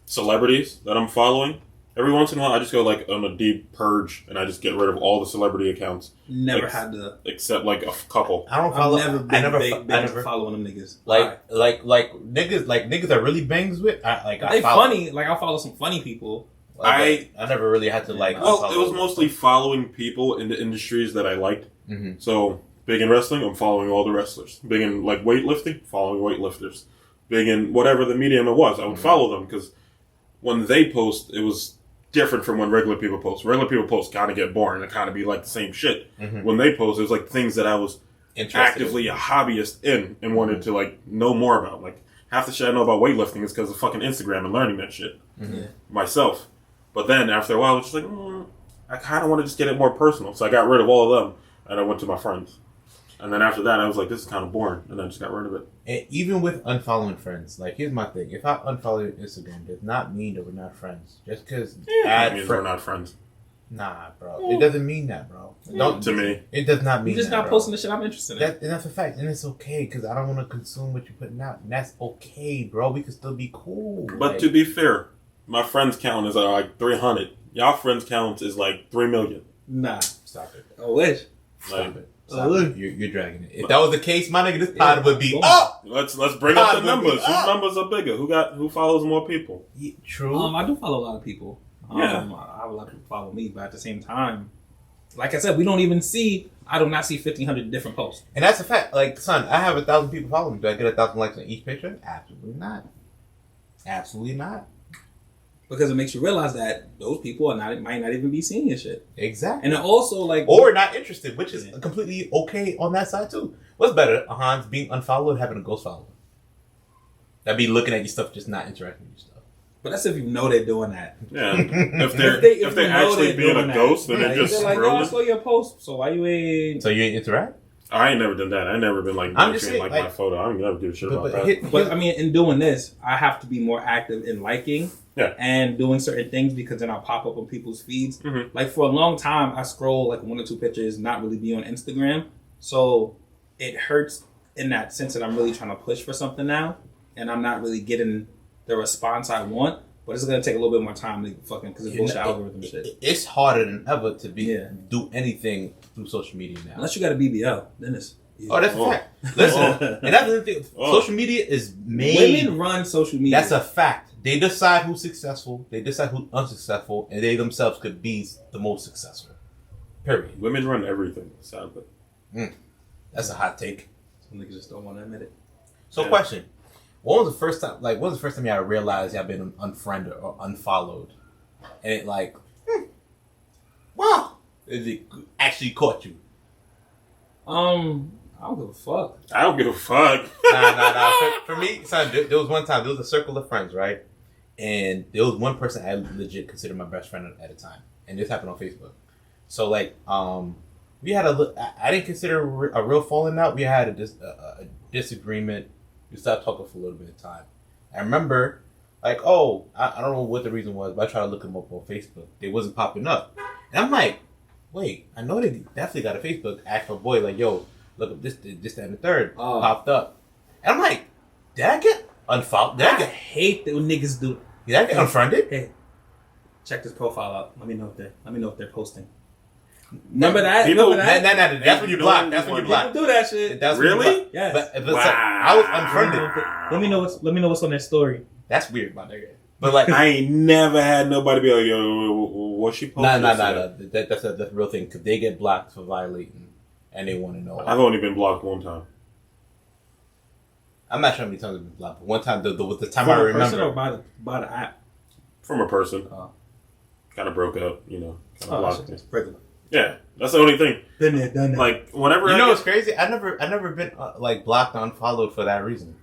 celebrities that I'm following. Every once in a while, I just go like on a deep purge, and I just get rid of all the celebrity accounts. Never had to. Except like a couple. I don't follow. I've never been big following them niggas. Like niggas that really bangs with. I they follow. funny. Like I follow some funny people. I never really had to like. Well, it was mostly following people in the industries that I liked. Mm-hmm. So big in wrestling, I'm following all the wrestlers. Big in like weightlifting, following weightlifters. Big in whatever the medium it was, I would follow them because when they post, it was different from when regular people post. Regular people post kind of get boring and kind of be like the same shit. Mm-hmm. When they post, it was like things that I was actively a hobbyist in and wanted to like know more about. Like half the shit I know about weightlifting is because of fucking Instagram and learning that shit myself. But then after a while, it's just like I kind of want to just get it more personal. So I got rid of all of them and I went to my friends. And then after that, I was like, this is kind of boring. And I just got rid of it. And even with unfollowing friends, like here's my thing: if I unfollow your Instagram, does not mean that we're not friends. Just because That means we're not friends. Nah, bro, it doesn't mean that, bro. Don't To me. It does not mean You just that, not bro. posting the shit I'm interested in. And that's a fact, and it's okay because I don't want to consume what you're putting out, and that's okay, bro. We can still be cool. But like, to be fair, my friends count is like 300. Y'all friends count is like 3 million. Nah. stop it. I wish. Stop Like, it. Stop it. You're dragging it. If that was the case, my nigga, this pod would be boom. up. Let's bring up the God, numbers. would be Whose up. numbers are bigger? Who follows more people? True. I do follow a lot of people. Yeah. I have a lot of people follow me, but at the same time, like I said, we don't even see. I do not see 1,500 different posts. And that's a fact. Like, son, I have 1,000 people following me. Do I get 1,000 likes on each picture? Absolutely not. Absolutely not. Because it makes you realize that those people might not even be seeing your shit. Exactly. And then also, like... Or not interested, which is completely okay on that side, too. What's better, Hans, being unfollowed or having a ghost follower? That'd be looking at your stuff, just not interacting with your stuff. But that's if you know they're doing that. Yeah. If they're actually being a ghost, then they're just like, scrolling. I saw your post, so why you ain't... So you ain't interact? I ain't never done that. I never been like, I'm just saying, like my photo. I don't never give a shit about that. But I mean, in doing this, I have to be more active in liking Yeah. and doing certain things because then I'll pop up on people's feeds. Mm-hmm. Like for a long time, I scroll like 1 or 2 pictures, not really be on Instagram. So it hurts in that sense that I'm really trying to push for something now, and I'm not really getting the response I want. But it's gonna take a little bit more time to fucking because it's bullshit algorithm shit. It's harder than ever to do anything through social media now. Unless you got a BBL, then it's easy. Oh, that's a fact. Listen, and that's the thing. Social media is made. Women run social media. That's a fact. They decide who's successful. They decide who's unsuccessful, and they themselves could be the most successful. Period. Women run everything, sadly. That's a hot take. Some niggas just don't want to admit it. So, question: When was the first time? Like, when was the first time y'all realized y'all been unfriended or unfollowed, and it like, wow, it actually caught you? I don't give a fuck. I don't give a fuck. Nah. For me, son, there was one time, there was a circle of friends, right? And there was one person I legit considered my best friend at a time. And this happened on Facebook. So, like, we had I didn't consider a real falling out. We had a disagreement. We stopped talking for a little bit of time. I remember, like, I don't know what the reason was, but I tried to look them up on Facebook. They wasn't popping up. And I'm like, wait, I know they definitely got a Facebook. Asked my boy, like, yo, look up this, that, and the third. Popped up. And I'm like, did I get unfollowed? I hate that when niggas do. Did I get unfriended? Hey, check this profile out. Let me know if they're posting. Remember that? People, Remember that? No. That's when you block. That's when you block. People do that shit. That's when you Really? block. Yes. But I was unfriended. Let me know what's on their story. That's weird, my nigga. But like, I ain't never had nobody be like, yo, what she posting? nah. That's a real thing because they get blocked for violating, and they want to know. I've only been blocked one time. I'm not sure how many times I've been blocked, but one time the time From I a person remember. or by the app? From a person. Oh. Kind of broke up, Kind of blocked me. Regular. Yeah, that's the only thing. Been there, done that. Like, whenever You know what's crazy? I never been like blocked or unfollowed for that reason.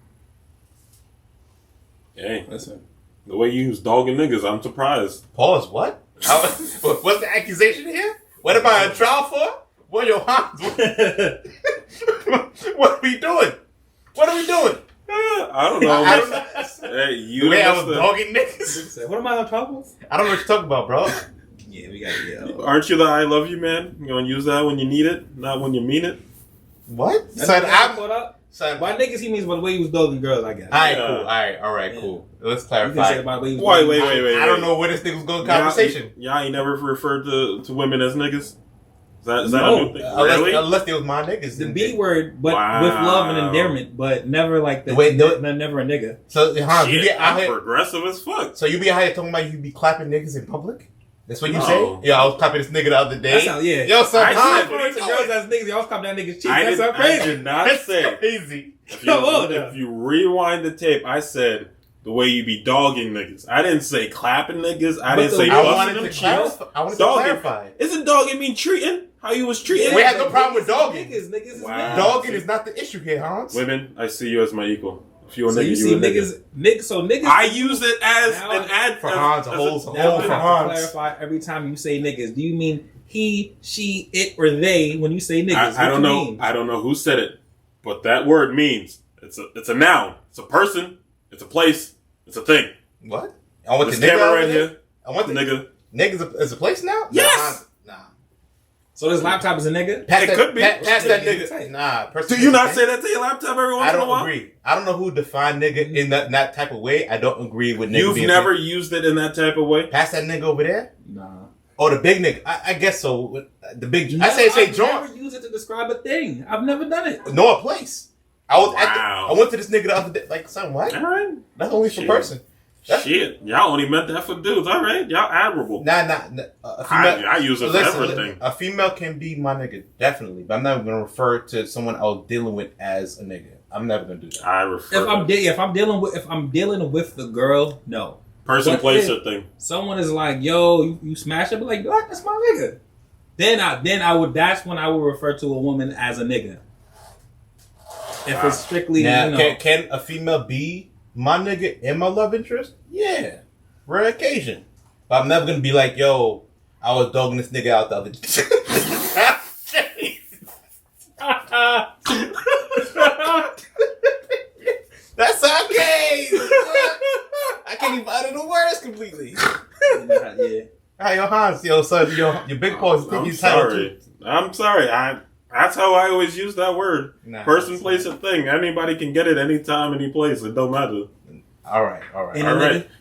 Hey, Listen. the way you use dogging niggas, I'm surprised. Pause. What? What's the accusation here? What am I on trial for? What your hands? What are we doing? What are we doing? I don't know. I don't know. Hey, you The way I was must have- dogging niggas. What am I on trouble? I don't know what you're talking about, bro. Yeah, we got to Aren't you the I love you man? You gonna use that when you need it, not when you mean it? What? Son, Son, by niggas he means by the way he was dogging girls, I guess. Alright, Yeah. cool. Alright, cool. Let's You can say clarify. it by the way he was Wait, dogging wait. I don't know where this nigga was going conversation. Y'all ain't never referred to women as niggas? Is that No. a new thing? Really? Unless they was my niggas. The then B they- word, but Wow. with love and endearment, but never like the Wait, no- never a nigga. So, Hans, you Shit, be out I'm here. progressive as fuck. So you be out here talking about you be clapping niggas in public? That's what you No. say? Yeah, I was clapping this nigga the other day. That sound, yeah. Yo, son, I Hans, said- what are you To doing? girls as niggas, y'all cop that nigga's cheek. I That sound I crazy. did not That's say. crazy. Come on, now. If you rewind the tape, I said the way you be dogging niggas. I didn't say clapping niggas. I But didn't the say way- I busting wanted them to cheeks. clarify. I wanted to Dogging. clarify. Isn't dogging mean treating? How you was treating? We have no problem with dogging. Niggas is Wow. niggas. Dogging is not the issue here, Hans. Women, I see you as my equal. If you a So nigga, you you see a nigga. niggas, so niggas. I use it as Now- an ad For Hans, a whole- Now Oh, we for have to Hans. clarify every time you say niggas. Do you mean he, she, it, or they when you say niggas? I What don't you know. mean? I don't know who said it, but that word means it's a noun. It's a person. It's a place. It's a thing. What? I want This the nigga camera over right there? here, I want the nigga. niggas is a place now? Yes! Nah. So this laptop is a nigga. Pass It that, could be. Pass that Tight. nigga. Nah. Do you not say that to your laptop every once I in a don't while? agree. I don't know who defined nigga in that type of way. I don't agree with nigga You've being never used it in that type of way. pass that nigga over there. Nah. Oh, the big nigga. I guess so. The big. No, I say I've joint. never used it to describe a thing. I've never done it. No, a place. I was. Wow. I went to this nigga the other day. Like, son, what? All right. That's only for Shit. person. Shit, y'all only meant that for dudes. All right, y'all admirable. Nah. A female, I use it for everything. A female can be my nigga, definitely, but I'm never gonna refer to someone I was dealing with as a nigga. I'm never gonna do that. I refer. If I'm dealing with the girl, no. Person, But place, if or thing. Someone is like, yo, you smash it, but like, what? That's my nigga. That's when I would refer to a woman as a nigga. If it's strictly, now, can a female be my nigga and my love interest? Yeah, rare occasion. But I'm never gonna be like, yo, I was dogging this nigga out the other day. That's okay. I can't even utter the words completely. Yeah. Hey, your Hans, your son, your big paws. I'm sorry. I'm sorry. That's how I always use that word. Nah, person, place, or thing. Anybody can get it anytime, any place. It don't matter. All right.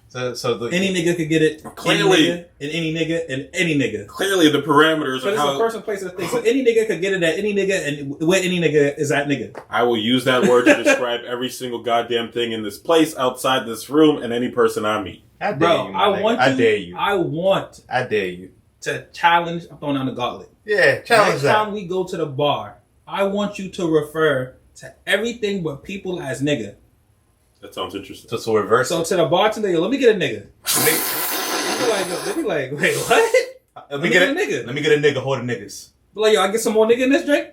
So any nigga could get it. Clearly, any nigga. Clearly, the parameters So of it's how a person, place, or thing. So any nigga could get it at any nigga, and where any nigga is that nigga. I will use that word to describe every single goddamn thing in this place, outside this room, and any person I meet. I dare Bro, you, I dare you. I dare you to challenge. I'm throwing down the gauntlet. Yeah, challenge Next that. time we go to the bar, I want you to refer to everything but people as nigga. That sounds interesting. So reverse. So to the bartender, yo, let me get a nigga. They be like, wait, what? Let me get a nigga. Let me get a nigga. Hold the niggas. But like, yo, I get some more nigga in this drink.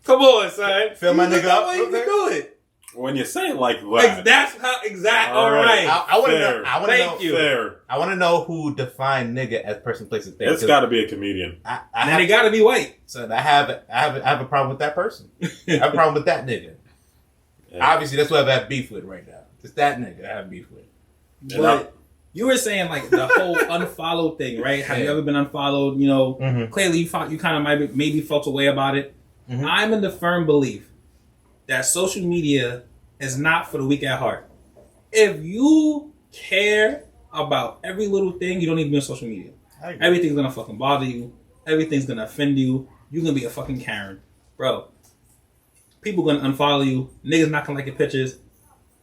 Come on, son. Fill my nigga up. You can do it. When you say it like that, Like, that's how exact. All right. I want to know. Thank you. Fair. I want to know who defined nigga as person, place, and thing. It's got to be a comedian. And they gotta be white. So I have a problem with that person. I have a problem with that nigga. Yeah. Obviously, that's what I have beef with right now. It's that nigga I have beef with. But you were saying like the whole unfollow thing, right? Have you ever been unfollowed? You know, clearly you kind of maybe felt a way about it. Mm-hmm. I'm in the firm belief that social media is not for the weak at heart. If you care about every little thing, you don't need to be on social media. Everything's gonna fucking bother you. Everything's gonna offend you. You're gonna be a fucking Karen, bro. People gonna unfollow you. Niggas not gonna like your pictures.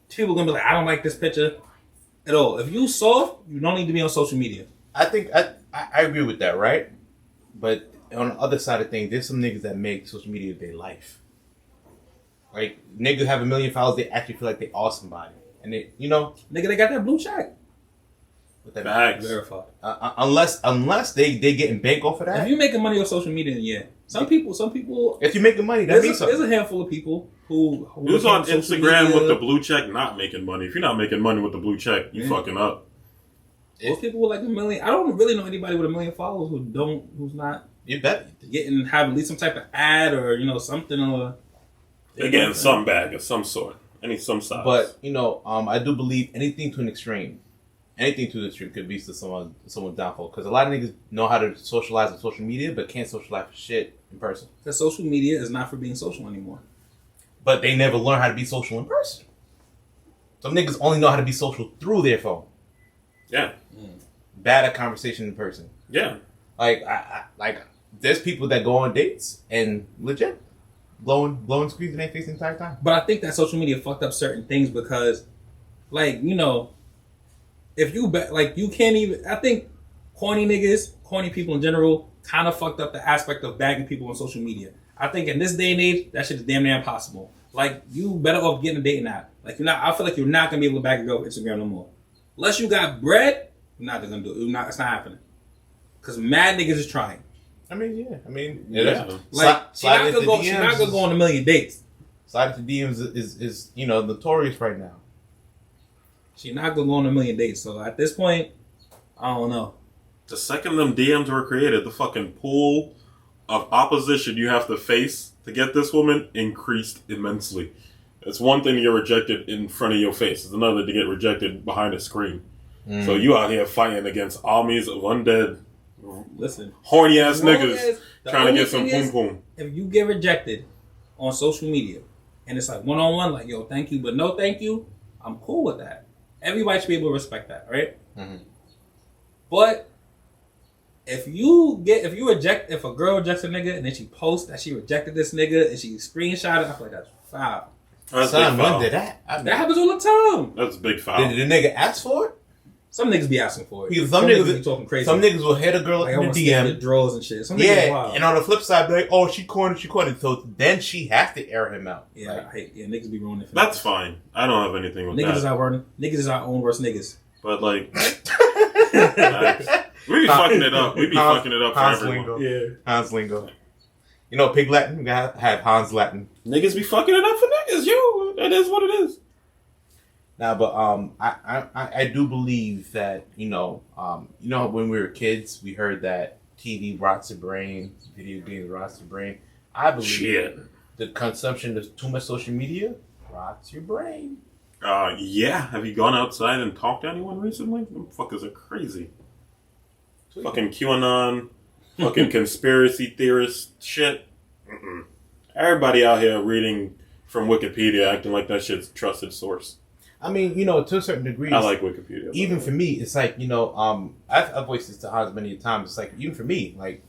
People gonna be like, I don't like this picture at all. If you soft, you don't need to be on social media. I think I agree with that, right? But on the other side of things, there's some niggas that make social media their life. Like, niggas have 1 million followers, they actually feel like they are somebody. And they, you know... Nigga, they got that blue check. With that Facts. Verified. Unless they getting bank off of that. If you making money on social media, then yeah. Some people... If you're making money, that means something. There's a handful of people who Who's on Instagram with the blue check not making money? If you're not making money with the blue check, you fucking up. Most people with like 1 million... I don't really know anybody with 1 million followers who's not... You bet. Have at least some type of ad or, you know, something or... They're getting some bag of some sort. Some size. But, you know, I do believe anything to an extreme. Anything to the extreme could be to someone's downfall. Because a lot of niggas know how to socialize on social media, but can't socialize for shit in person. Because social media is not for being social anymore. But they never learn how to be social in person. Some niggas only know how to be social through their phone. Yeah. Bad at conversation in person. Yeah. Like, I there's people that go on dates and legit blowing screens in their face the entire time. But I think that social media fucked up certain things because, like, you know, if you you can't even. I think corny people in general, kind of fucked up the aspect of bagging people on social media. I think in this day and age, that shit is damn near impossible. Like, you better off getting a dating app. Like, I feel like you're not gonna be able to bag a girl with Instagram no more, unless you got bread. You're not gonna do it. It's not happening. Cause mad niggas is trying. I mean, yeah. Like, she's not gonna go on 1 million dates. Sliding to DMs is you know, notorious right now. She's not gonna go on 1 million dates. So at this point, I don't know. The second them DMs were created, the fucking pool of opposition you have to face to get this woman increased immensely. It's one thing to get rejected in front of your face. It's another to get rejected behind a screen. So you out here fighting against armies of undead, horny ass niggas trying to get some poom poom. If you get rejected on social media and it's like one-on-one, like, yo, thank you, but no thank you, I'm cool with that. Everybody should be able to respect that, right? Mm-hmm. But if a girl rejects a nigga and then she posts that she rejected this nigga and she screenshot it, I feel like that's foul. That's big foul. When did that? That happens all the time. That's big foul. Did the nigga ask for it? Some niggas be asking for it. Because some niggas be talking crazy. Some niggas will hit a girl like, in I the want to DM. drawers and shit. Some niggas wild. And on the flip side, be like, oh, she corny. So then she has to air him out. Yeah, like, I hate. Yeah, niggas be ruining it. That's fine. I don't have anything with niggas that. Is our niggas is our own worst niggas. But like, we be fucking it up. We be fucking it up for Hans everyone. lingo. Yeah. Hans lingo. You know, Pig Latin. We gotta have Hans Latin. Niggas be fucking it up for niggas. Yo, that is what it is. Nah, but I do believe that you know when we were kids we heard that TV rots your brain, video games rots your brain. I believe the consumption of too much social media rots your brain. Yeah. Have you gone outside and talked to anyone recently? Them fuckers are crazy. Fucking QAnon, fucking conspiracy theorist shit. Mm-mm. Everybody out here reading from Wikipedia, acting like that shit's a trusted source. I mean, you know, to a certain degree, I like Wikipedia. Even for me, it's like, you know, I've voiced this to Hans many times. It's like, even for me, like,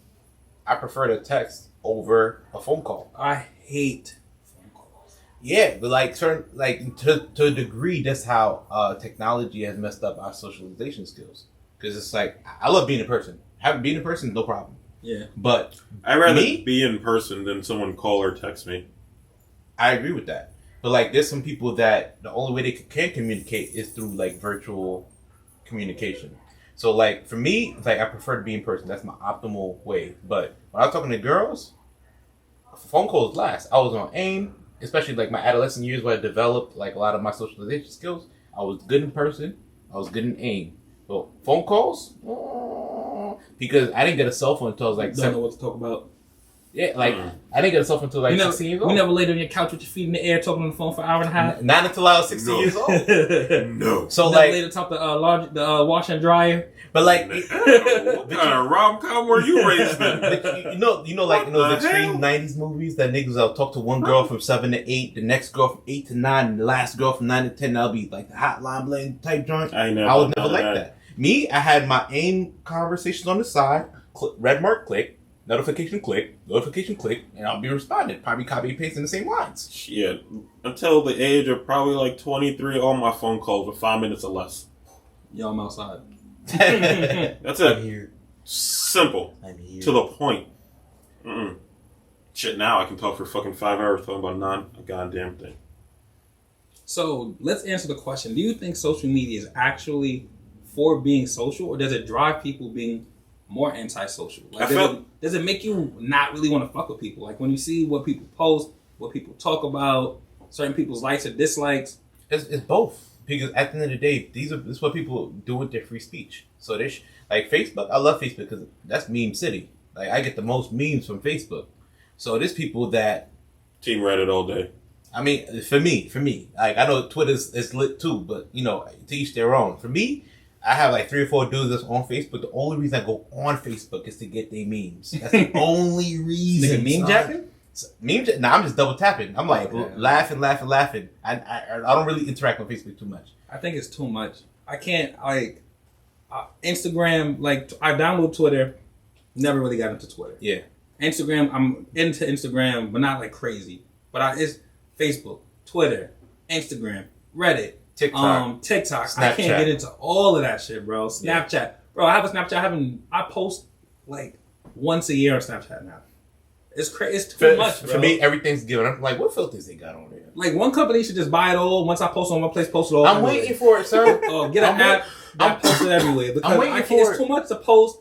I prefer to text over a phone call. I hate phone calls. Yeah, but like certain, like to a degree, that's how technology has messed up our socialization skills. Because it's like, I love being in person. Being in person, no problem. Yeah. But I'd rather be in person than someone call or text me. I agree with that. But like, there's some people that the only way they can communicate is through like virtual communication. So like for me, it's like I prefer to be in person. That's my optimal way. But when I was talking to girls, phone calls last. I was on AIM, especially like my adolescent years where I developed like a lot of my socialization skills. I was good in person. I was good in AIM. But phone calls, because I didn't get a cell phone until I was like Don't know what to talk about. Yeah, like I didn't get a cell phone until like 16 years old. You never laid on your couch with your feet in the air talking on the phone for an hour and a half? Not until I was 16 years old. No. So you like laid atop the washer and dryer. But like, what kind of rom-com were you raised in? you know, like in those extreme '90s movies that niggas will talk to one girl from 7 to 8, the next girl from 8 to 9, and the last girl from 9 to 10. That'll be like the hotline bling type joint. I was never like that. Me, I had my AIM conversations on the side. Red mark, click. Notification, click. Notification, click. And I'll be responding. Probably copy and pasting the same lines. Shit. Until the age of probably like 23, all my phone calls were 5 minutes or less. Yo, I'm outside. That's it. I'm here. Simple. I'm here. To the point. Shit, now I can talk for fucking 5 hours talking about not a goddamn thing. So let's answer the question. Do you think social media is actually for being social, or does it drive people being more antisocial? Like, does it make you not really want to fuck with people? Like when you see what people post, what people talk about, certain people's likes or dislikes. It's both. Because at the end of the day, this is what people do with their free speech. So like Facebook, I love Facebook because that's meme city. Like I get the most memes from Facebook. So there's people that Team Reddit all day. I mean, for me, like I know Twitter's is lit too, but you know, to each their own. For me, I have like 3 or 4 dudes that's on Facebook. The only reason I go on Facebook is to get their memes. That's the only reason. Nigga, meme jacking? I'm just double tapping. I'm like laughing. I don't really interact on Facebook too much. I think it's too much. I can't Instagram. Like I download Twitter, never really got into Twitter. Yeah, Instagram. I'm into Instagram, but not like crazy. But it's Facebook, Twitter, Instagram, Reddit, TikTok. Snapchat. I can't get into all of that shit, bro. Snapchat, yeah. Bro. I have a Snapchat. I post like once a year on Snapchat now. It's crazy. It's too much, bro. For me, everything's given. I'm like, what filters they got on there? Like one company should just buy it all. Once I post on one place, post it all. I'm waiting for it, sir. Oh, get an app that posts it everywhere because it's too much to post,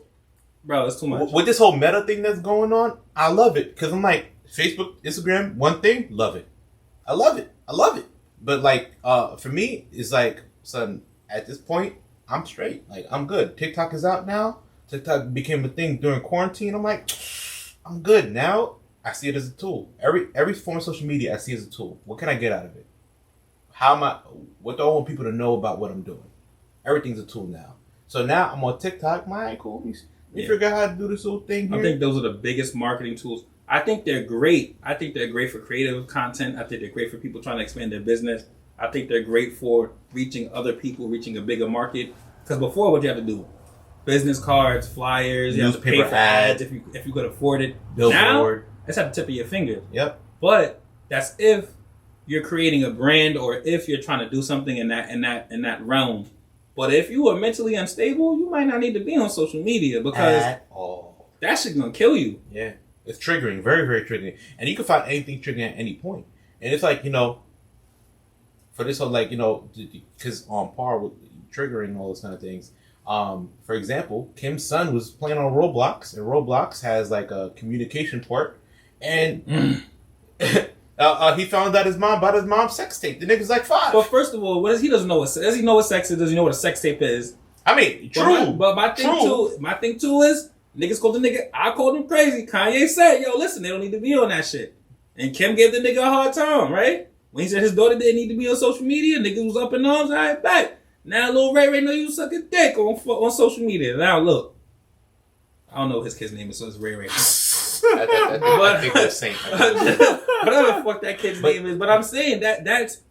bro. It's too much. With this whole meta thing that's going on, I love it because I'm like Facebook, Instagram, one thing, love it. I love it. But like, for me, it's like, son, at this point, I'm straight. Like, I'm good. TikTok is out now. TikTok became a thing during quarantine. I'm like, I'm good now. I see it as a tool. Every form of social media I see as a tool. What can I get out of it? What do I want people to know about what I'm doing? Everything's a tool now. So now I'm on TikTok. My cool. We figure out how to do this little thing here. I think those are the biggest marketing tools. I think they're great. I think they're great for creative content. I think they're great for people trying to expand their business. I think they're great for reaching other people, reaching a bigger market. Because before, what you have to do? Business cards, flyers, you have to pay for ads if you could afford it. Billboard. Now, it's at the tip of your finger. Yep. But that's if you're creating a brand or if you're trying to do something in that realm. But if you are mentally unstable, you might not need to be on social media because At all. that shit gonna kill you. Yeah. It's triggering, very, very triggering. And you can find anything triggering at any point. And it's like, for this whole, because on par with triggering all those kind of things. For example, Kim's son was playing on Roblox, and Roblox has like a communication port, and he found out about his mom's sex tape. The nigga's like 5. But first of all, he doesn't know does he know what sex is? Does he know what a sex tape is? I mean, true. But my thing too is niggas called the nigga. I called him crazy. Kanye said, "Yo, listen, they don't need to be on that shit." And Kim gave the nigga a hard time, right? When he said his daughter didn't need to be on social media, niggas was up in arms. All right, back. Now little Ray know you suck a dick on social media. Now look, I don't know what his kid's name is, so it's Ray. I think that's same. Whatever the fuck that kid's name is, but I'm saying that's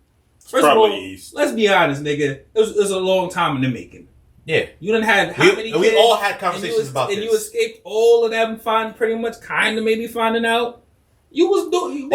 first of all, East. let's be honest, nigga. It was a long time in the making. Yeah, you done had how many kids? We all had conversations about this, and you escaped all of them. Pretty much, kind of, maybe finding out. You was doing.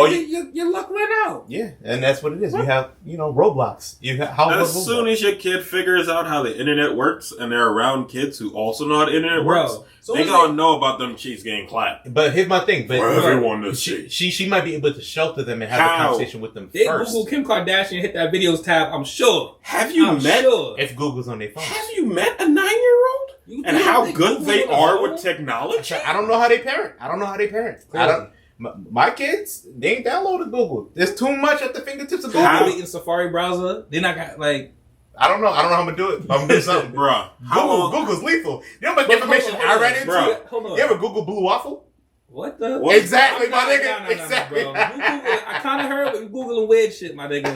Your luck ran out. Yeah, and that's what it is. You have, Roblox. As soon as your kid figures out how the internet works, and they're around kids who also know how the internet works, they gonna know about them cheeks getting clapped. But here's my thing. But for everyone to see, she might be able to shelter them and have a conversation with them they first. Google Kim Kardashian, hit that videos tab. I'm sure. Have you met? Sure. If Google's on their phone, have you met a 9-year-old? And how good they are with technology? I don't know how they parent. Clearly. My kids, they ain't downloaded Google. There's too much at the fingertips of Google. How in Safari browser? They not got like. I don't know how I'm gonna do it. I'm gonna do something, Bruh. Google's lethal. You know how much information I ran into? Bruh. Hold on. You ever Google blue waffle? What the? What? Exactly, my nigga. No, Exactly. bro. I kind of heard, but you Googling weird shit, my nigga.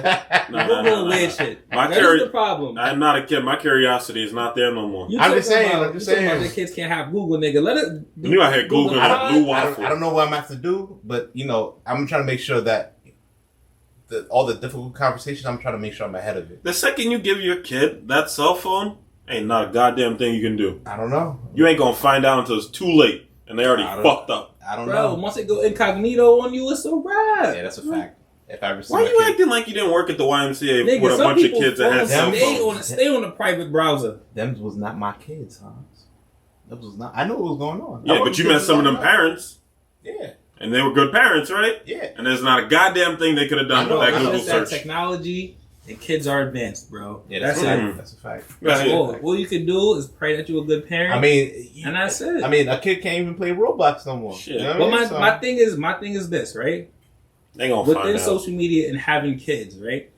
You Googling weird shit. That's the problem. I'm not a kid. My curiosity is not there no more. I'm just saying. The kids can't have Google, nigga. Let it. You out here Googling blue waffle. I don't know what I'm going to have to do, but, I'm trying to make sure that all the difficult conversations, I'm trying to make sure I'm ahead of it. The second you give your kid that cell phone, ain't not a goddamn thing you can do. I don't know. You ain't gonna find out until it's too late, and they already fucked up. I don't know. Once they go incognito on you, it's a wrap. Yeah, that's a fact. If I ever see Why you acting like you didn't work at the YMCA nigga, with a bunch of kids that had cell phones? Stay on the private browser. Them was not my kids, Hans. That was not. I knew what was going on. Yeah, but you met some of them parents. Yeah. And they were good parents, right? Yeah. And there's not a goddamn thing they could have done with that Google search. Technology and kids are advanced, bro. Yeah, that's it. That's a fact. All you can do is pray that you're a good parent. I mean, and that's it. I mean, a kid can't even play Roblox no more. Shit. You know but what I mean? my thing is this, right? They gonna Within find out. social media and having kids, right?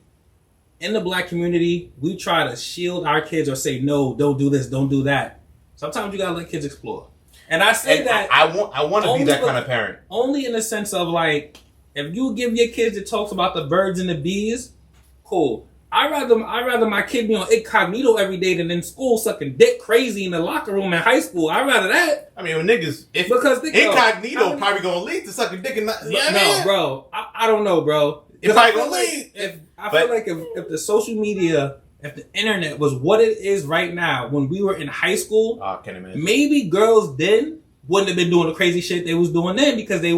In the black community, we try to shield our kids or say, no, don't do this, don't do that. Sometimes you gotta let kids explore. And I say that I want to be that kind of parent. Only in the sense of like, if you give your kids the talks about the birds and the bees, cool. I'd rather my kid be on incognito every day than in school sucking dick crazy in the locker room in high school. I'd rather that. I mean, when niggas, because incognito probably gonna lead to sucking dick and no, bro. I don't know, bro. It's probably gonna lead. I feel like if the social media, if the internet was what it is right now, when we were in high school, maybe girls then wouldn't have been doing the crazy shit they was doing then because they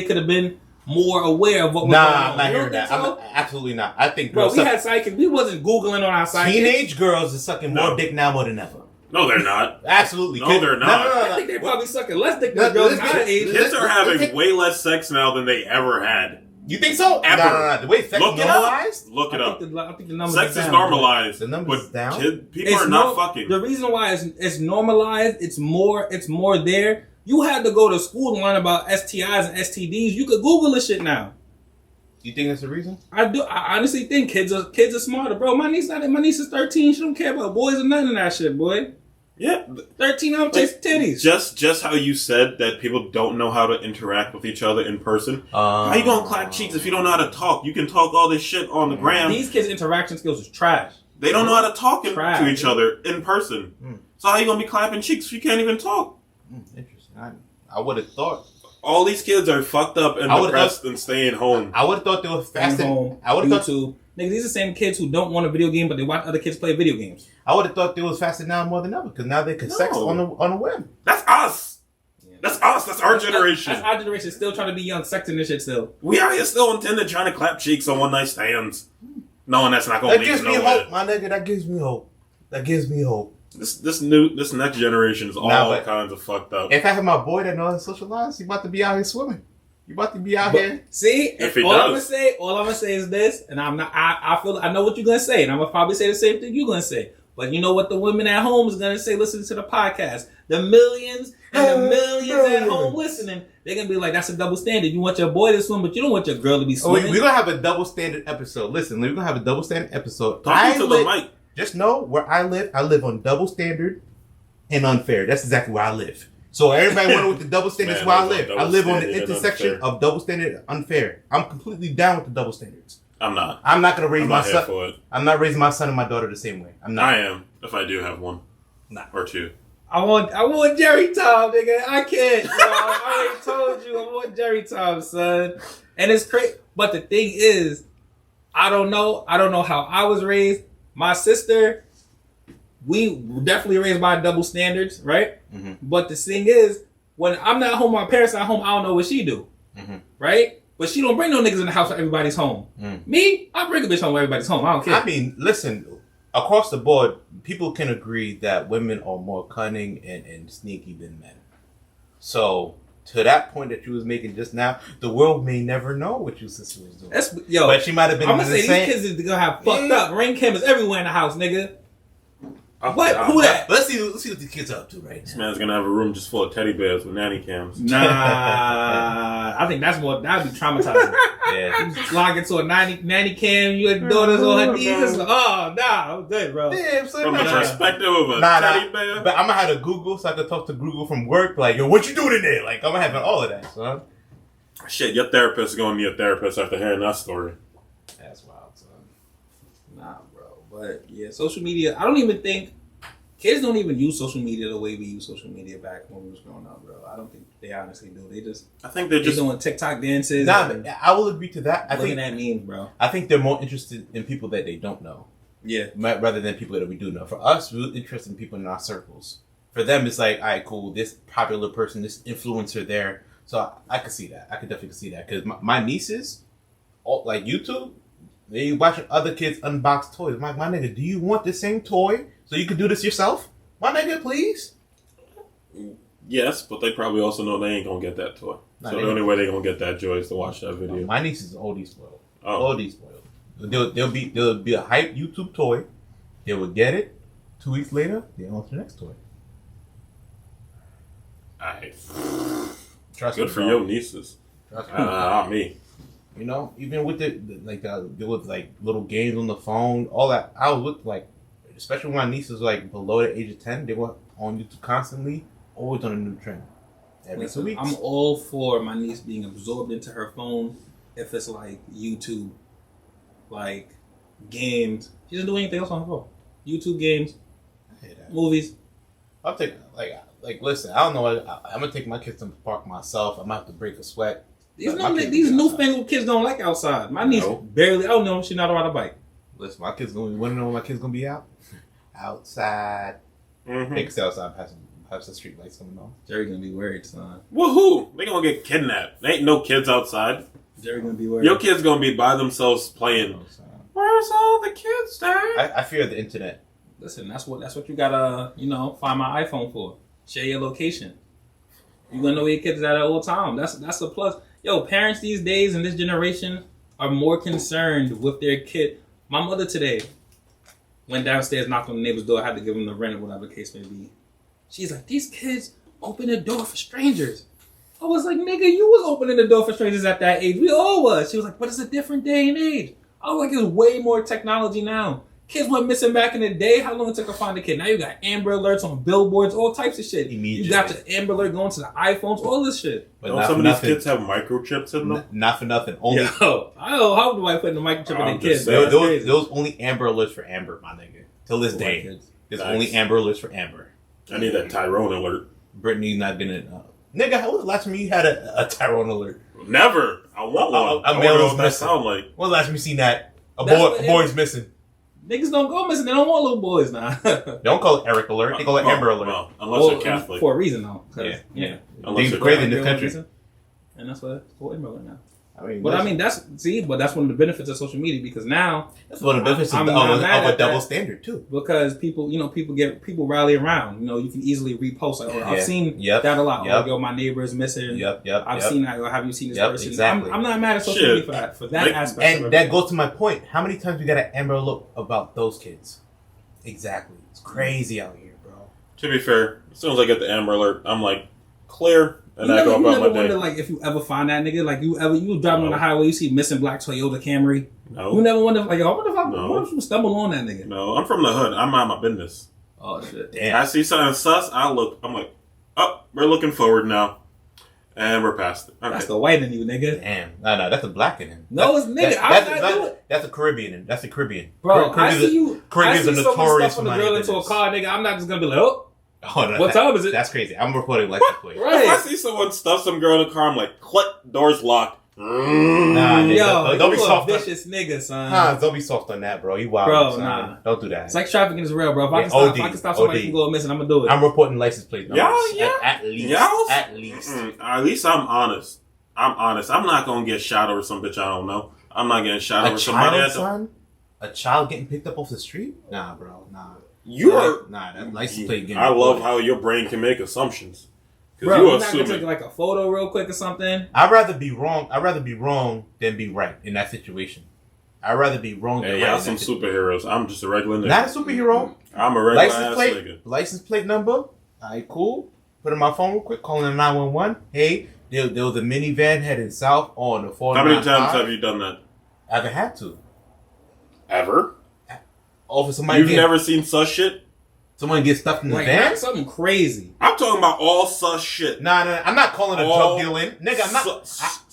could have been more aware of what was going on. I'm not hearing that. So? Absolutely not. I think we had sidekicks. We wasn't Googling on our sidekicks. Teenage girls are sucking more dick now more than ever. No, they're not. Absolutely. No, they're not. No. I think they're probably sucking less dick than girls our age. Kids are having way less sex now than they ever had. You think so? Ever. No. The way sex is normalized? Look it up. I think the numbers Sex are is down, normalized. The numbers down? People are not fucking. The reason why it's normalized, it's more there. You had to go to school to learn about STIs and STDs. You could Google this shit now. You think that's the reason? I do. I honestly think kids are smarter, bro. My niece is 13. She don't care about boys or none of that shit, boy. Yeah, 13. I don't taste titties. Just how you said that people don't know how to interact with each other in person. How you gonna clap cheeks if you don't know how to talk? You can talk all this shit on the gram. These kids' interaction skills is trash. They don't know how to talk to each other in person. So how you gonna be clapping cheeks if you can't even talk? Interesting. I would have thought. All these kids are fucked up and depressed and staying home. I would have thought they were fasting. I would have thought niggas, these are the same kids who don't want a video game, but they watch other kids play video games. I would have thought they was fasting now more than ever because now they can sex on the web. That's us. Yeah. That's us. That's our generation. That's our generation still trying to be young, sexing this shit still. We out here still intended trying to clap cheeks on one night stands, knowing that's not going to lead to nowhere. That gives me hope, my nigga. That gives me hope. That gives me hope. This next generation is all kinds of fucked up. If I have my boy that knows how to socialize, he about to be out here swimming. You about to be out here. See, if he all does. I'm gonna say is this, and I'm not. I know what you're gonna say, and I'm gonna probably say the same thing you're gonna say. But you know what the women at home is gonna say? Listen to the podcast. The millions and the millions at home listening. They're gonna be like, "That's a double standard. You want your boy to swim, but you don't want your girl to be swimming." We're gonna have a double standard episode. Listen, we're gonna have a double standard episode. Talking to the mic. Just know where I live on double standard and unfair. That's exactly where I live. So everybody wonder what the double standard is where I live. I live on the intersection of double standard and unfair. I'm completely down with the double standards. I'm not. I'm not gonna raise my here son. for it. I'm not raising my son and my daughter the same way. I'm not. I am, if I do have one. Nah. Or two. I want Jerry Tom, nigga. I can't. Bro. I already told you I want Jerry Tom, son. And it's crazy. But the thing is, I don't know how I was raised. My sister, we definitely raised by double standards, right? Mm-hmm. But the thing is, when I'm not home, my parents not home, I don't know what she do, right? But she don't bring no niggas in the house when everybody's home. Me, I bring a bitch home when everybody's home. I don't care. I mean, listen, across the board, people can agree that women are more cunning and sneaky than men. So, to that point that you was making just now, the world may never know what your sister was doing. But she might have been. I'm gonna say these kids is gonna have fucked up ring cameras everywhere in the house, nigga. What? Who that? Let's see what these kids are up to right now. This man's gonna have a room just full of teddy bears with nanny cams. Nah, I think that'd be traumatizing. Yeah, you log into a nanny cam, your daughter's on her knees. Oh, nah, I'm good, bro. Damn, son. From the perspective of a teddy bear. But I'm gonna have to Google so I can talk to Google from work. Like, yo, what you doing in there? Like, I'm gonna have all of that, son. Shit, your therapist is gonna need a therapist after hearing that story. That's wild, son. Nah, bro. But yeah, social media. I don't even think kids don't even use social media the way we used social media back when we was growing up, bro. I don't think they honestly do. I think they're just doing TikTok dances. Nah, but I will agree to that. I looking think at memes, bro. I think they're more interested in people that they don't know. Yeah. Rather than people that we do know. For us, we're interested in people in our circles. For them, it's like, all right, cool. This popular person, this influencer there. So I could see that. I could definitely see that because my nieces, like YouTube, they watching other kids unbox toys. My nigga, do you want the same toy so you could do this yourself? My nigga, please. Yes, but they probably also know they ain't gonna get that toy. Nah, so the only way they gonna get that joy is to watch that video. No, my nieces are oldie spoiled. Oh. Oldie spoiled. There'll be a hype YouTube toy. They will get it. 2 weeks later, they're on to the next toy. Alright. Trust Good me, for bro. your nieces. Trust me. Not me. You know, even with there was like little games on the phone, all that. I was with like, especially when my nieces were like below the age of 10, they were on YouTube constantly, always on a new trend. Every 2 weeks. I'm all for my niece being absorbed into her phone if it's like YouTube, like games. She doesn't do anything else on her phone. YouTube games, movies. I'll take like listen. I don't know. I'm gonna take my kids to the park myself. I'm gonna have to break a sweat. These newfangled kids don't like outside. My niece barely. I don't know. She's not on a bike. Listen, my kids gonna. You wanna know when my kids gonna be out? Outside. They can stay outside past the street lights coming on. Jerry gonna be worried, son. Woohoo! They gonna get kidnapped. There ain't no kids outside. Jerry gonna be worried. Your kids gonna be by themselves playing. Where's all the kids, Dad? I fear the internet. Listen, that's what you gotta, find my iPhone for. Share your location. You gonna know where your kids at all time. That's a plus. Yo, parents these days in this generation are more concerned with their kid. My mother today went downstairs, knocked on the neighbor's door, had to give them the rent or whatever the case may be. She's like, these kids open the door for strangers. I was like, nigga, you was opening the door for strangers at that age. We all was. She was like, but it's a different day and age. I was like, it's way more technology now. Kids went missing back in the day. How long it took to find a kid? Now you got Amber Alerts on billboards, all types of shit. Immediately. You got the Amber Alert going to the iPhones, all this shit. But some of these kids have microchips in them. Not for nothing. Only. Yo, how do I put the microchip in the kids? Those only Amber Alerts for Amber, my nigga. Till this day, there's only Amber Alerts for Amber. I need that Tyrone alert. Brittany not gonna. Nigga, how was the last time you had a Tyrone alert? Never. I want one. A male is what that missing. sound like. When was the last time you seen that? A That's boy's missing. Niggas don't go missing. They don't want little boys now. They don't call it Eric Alert. They call it Amber Alert. Well, unless you're Catholic. For a reason, though. Yeah. Unless Things you're are crazy in Catholic. this country. And that's what it's called Amber Alert now. But I mean, that's one of the benefits of social media because now that's one of the benefits of a double standard too. Because people rally around. You know, you can easily repost. Like, I've seen that a lot. Like, yo, my neighbor is missing. I've seen that. Or have you seen this person? Exactly. I'm not mad at social media for that aspect. And that goes to my point. How many times we got an Amber Alert about those kids? Exactly. It's crazy out here, bro. To be fair, as soon as I get the Amber Alert, I'm like clear. And I go about my day. Wonder, like, if you ever find that nigga, like, you driving on the highway, you see missing black Toyota Camry. No. You never wonder, like, I wonder if you stumble on that nigga. No, I'm from the hood. I'm out of my business. Oh, shit. Damn. I see something sus, I'm like, oh, we're looking forward now. And we're past it. Okay. That's the white in you, nigga. Damn. No, that's the black in him. No, it's nigga. That's a Caribbean in him. That's a Caribbean. Bro, I see notorious for my girl into a car, nigga. I'm not just gonna be like, oh. No, what time is it? That's crazy. I'm recording license plate. Right. If I see someone stuff some girl in the car, I'm like, click, door's locked. Nah, nigga, don't be soft. Vicious nigga, son. Don't be soft on that, bro. You wild, bro. Son. Nah, don't do that. It's like trafficking is real, bro. If I can stop somebody from going missing, I'm gonna do it. I'm reporting license plate numbers. At least. At least I'm honest. I'm not gonna get shot over some bitch I don't know. I'm not getting shot over somebody. Son? A child getting picked up off the street? Nah, bro. Nah. That license plate game. I love how your brain can make assumptions. Bro, you're not gonna take like a photo real quick or something. I'd rather be wrong than be right in that situation. I'd rather be wrong than right. Yeah, some superheroes. I'm just a regular nigga. Not a superhero. I'm a regular nigga. License plate number. Alright, cool. Put in my phone real quick. Calling the 911. Hey, there was a minivan heading south on the 495. How many times have you done that? I haven't had to. Ever? You've never seen sus shit? Someone gets stuffed in the van? Something crazy. I'm talking about all sus shit. Nah, I'm not calling it drug dealing. Nigga, I'm not.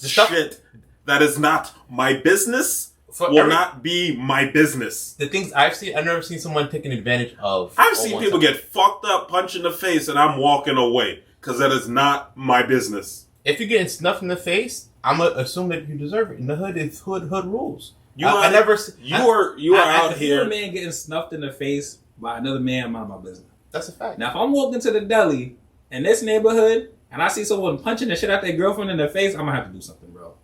Shit that is not my business will not be my business. The things I've never seen someone taking advantage of. I've seen people get fucked up, punched in the face, and I'm walking away because that is not my business. If you're getting snuffed in the face, I'm going to assume that you deserve it. In the hood, it's hood rules. You are out here. A man getting snuffed in the face by another man, I'm out of my business. That's a fact. Now, if I'm walking to the deli in this neighborhood and I see someone punching the shit out their girlfriend in the face, I'm gonna have to do something, bro.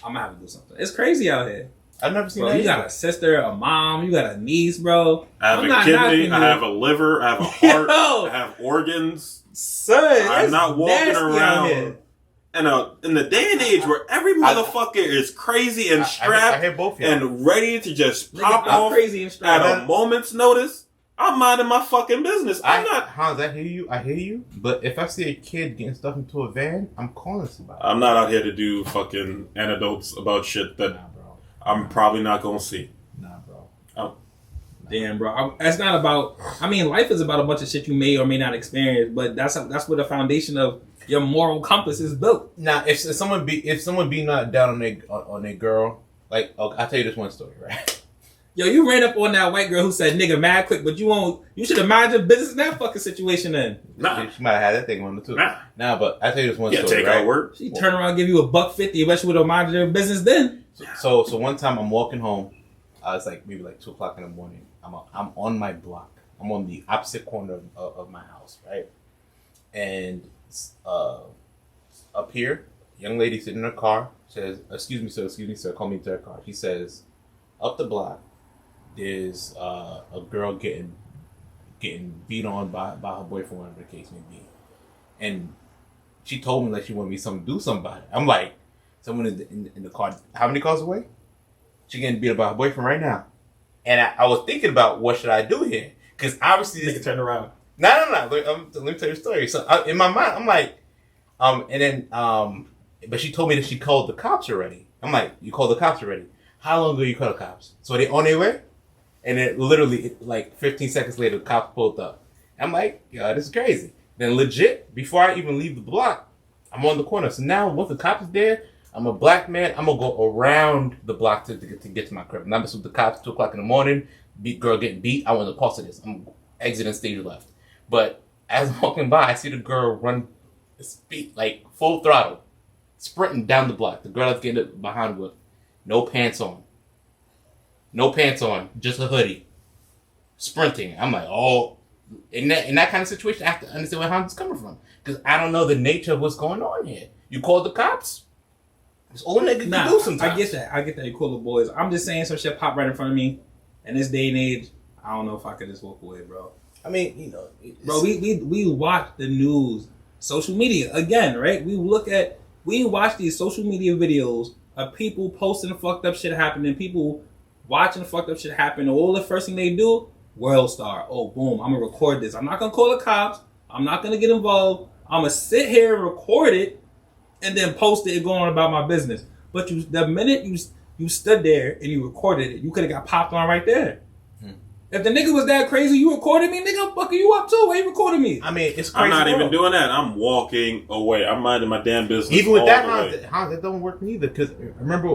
I'm gonna have to do something. It's crazy out here. I've never seen that. You got a sister, a mom, you got a niece, bro. I have a kidney, I have a liver, I have a heart, I have organs. Son, I'm not walking around. In the day and age where every motherfucker is crazy and strapped and ready to just pop off crazy and strapped at a moment's notice, I'm minding my fucking business. Hans, I hear you. But if I see a kid getting stuffed into a van, I'm calling somebody. I'm not out here to do fucking anecdotes about shit that I'm probably not gonna see. Nah, bro. Damn, bro. It's not about. I mean, life is about a bunch of shit you may or may not experience, but that's where the foundation of your moral compass is built. Now, if someone be not down on a girl, like I'll tell you this one story, right? Yo, you ran up on that white girl who said nigga mad quick, but you should have minded your business in that fucking situation then. Nah. She might have had that thing on her too. Nah, but I'll tell you this one story, take right? our word. She turned around and give you $1.50, but she would have minded her business then. So one time I'm walking home, it's like maybe like 2:00 in the morning. I'm on my block. I'm on the opposite corner of my house, right? And up here, young lady sitting in her car says, excuse me, sir, call me to her car. She says, up the block, there's a girl getting beat on by her boyfriend, whatever the case may be. And she told me like she wanted me to do something about it. I'm like, someone in the car, how many cars away? She getting beat up by her boyfriend right now. And I was thinking about what should I do here? Because obviously this turn around. No. Let me tell you a story. So in my mind, I'm like, but she told me that she called the cops already. I'm like, you called the cops already? How long ago you called the cops? So they on their way? And then literally, like 15 seconds later, the cops pulled up. I'm like, yo, this is crazy. Then legit, before I even leave the block, I'm on the corner. So now, once the cops is there, I'm a black man. I'm going to go around the block to get to my crib. And I'm just with the cops 2:00 in the morning. Girl getting beat. I want to pause this. I'm exiting stage left. But as I'm walking by, I see the girl run speed, like full throttle, sprinting down the block. The girl that's getting behind with no pants on. Just a hoodie. Sprinting. I'm like, oh. In that kind of situation, I have to understand where Hans is coming from. Because I don't know the nature of what's going on here. You called the cops? It's all niggas Nah, can do sometimes. I get that. I get that. You cool little boys. I'm just saying some shit pop right in front of me. In this day and age, I don't know if I could just walk away, bro. I mean, you know, Bro, we watch the news, social media again, right? We watch these social media videos of people posting fucked up shit happening, people watching fucked up shit happen. All the first thing they do, World Star. Oh, boom! I'm gonna record this. I'm not gonna call the cops. I'm not gonna get involved. I'm gonna sit here and record it, and then post it and go on about my business. But the minute you stood there and you recorded it, you could have got popped on right there. If the nigga was that crazy, you recorded me, nigga, I'm fucking you up too. Why you recording me? I mean, it's crazy. I'm not world. even doing that. I'm walking away. I'm minding my damn business. Even with all that, the way. Hans, that don't work neither. Because remember,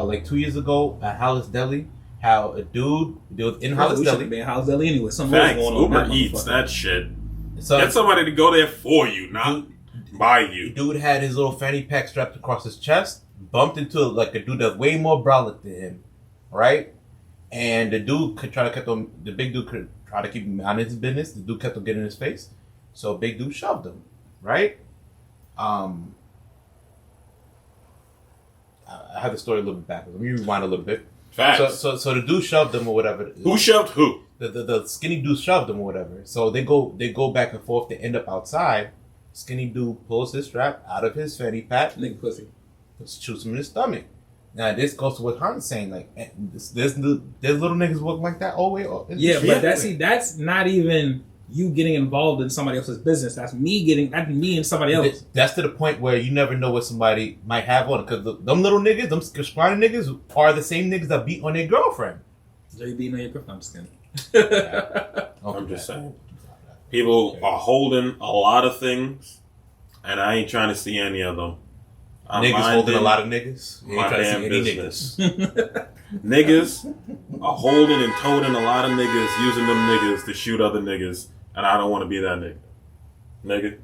like 2 years ago at Hollis Deli, how a dude in Hollis We Deli. should be in House Deli anyway. Something Thanks. going on. Uber with Eats that shit. So Get somebody to go there for you, not by you. dude had his little fanny pack strapped across his chest, bumped into like a dude that's way more brolic than him, right? And the dude could try to keep him. The big dude could try to keep him out of his business. The dude kept on getting in his face, so big dude shoved him, right? I have the story a little bit backwards. Let me rewind a little bit. Facts. So the dude shoved him or whatever. Who shoved who? The skinny dude shoved him or whatever. So they go back and forth. They end up outside. Skinny dude pulls his strap out of his fanny pack, Nigga pussy. shoots him in the stomach. Now this goes to what Han's saying. Like there's little niggas walking like that all the way. Yeah, but that's not even you getting involved in somebody else's business. That's me and somebody else. That's to the point where you never know what somebody might have on it. Because them little niggas, them scrawny niggas, are the same niggas that beat on their girlfriend. So you beating on your girlfriend? I'm just kidding. I'm just saying. People are holding a lot of things, and I ain't trying to see any of them. I'm Niggas holding a minding lot of niggas. You ain't my trying to damn see any business. niggas. Niggas are holding and toting a lot of niggas, using them niggas to shoot other niggas, and I don't want to be that nigga. Nigga,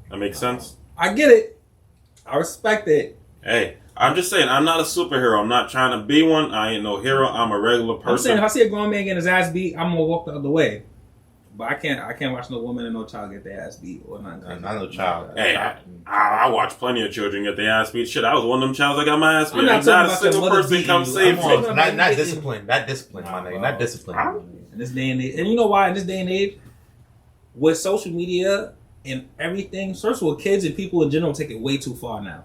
that makes sense? I get it. I respect it. Hey, I'm just saying, I'm not a superhero. I'm not trying to be one. I ain't no hero. I'm a regular person. I'm saying if I see a grown man getting his ass beat, I'm gonna walk the other way. But I can't watch no woman and no child get their ass beat or nothing. Not no child. Hey, I watch plenty of children get their ass beat. Shit, I was one of them childs that got my ass beat. I'm not Ain't talking not a about single your mother person beating come you. save I'm me. on. Not discipline. Not discipline, my nigga. Not discipline. In this day and age, and you know why? In this day and age, with social media and everything, first of all, kids and people in general take it way too far now.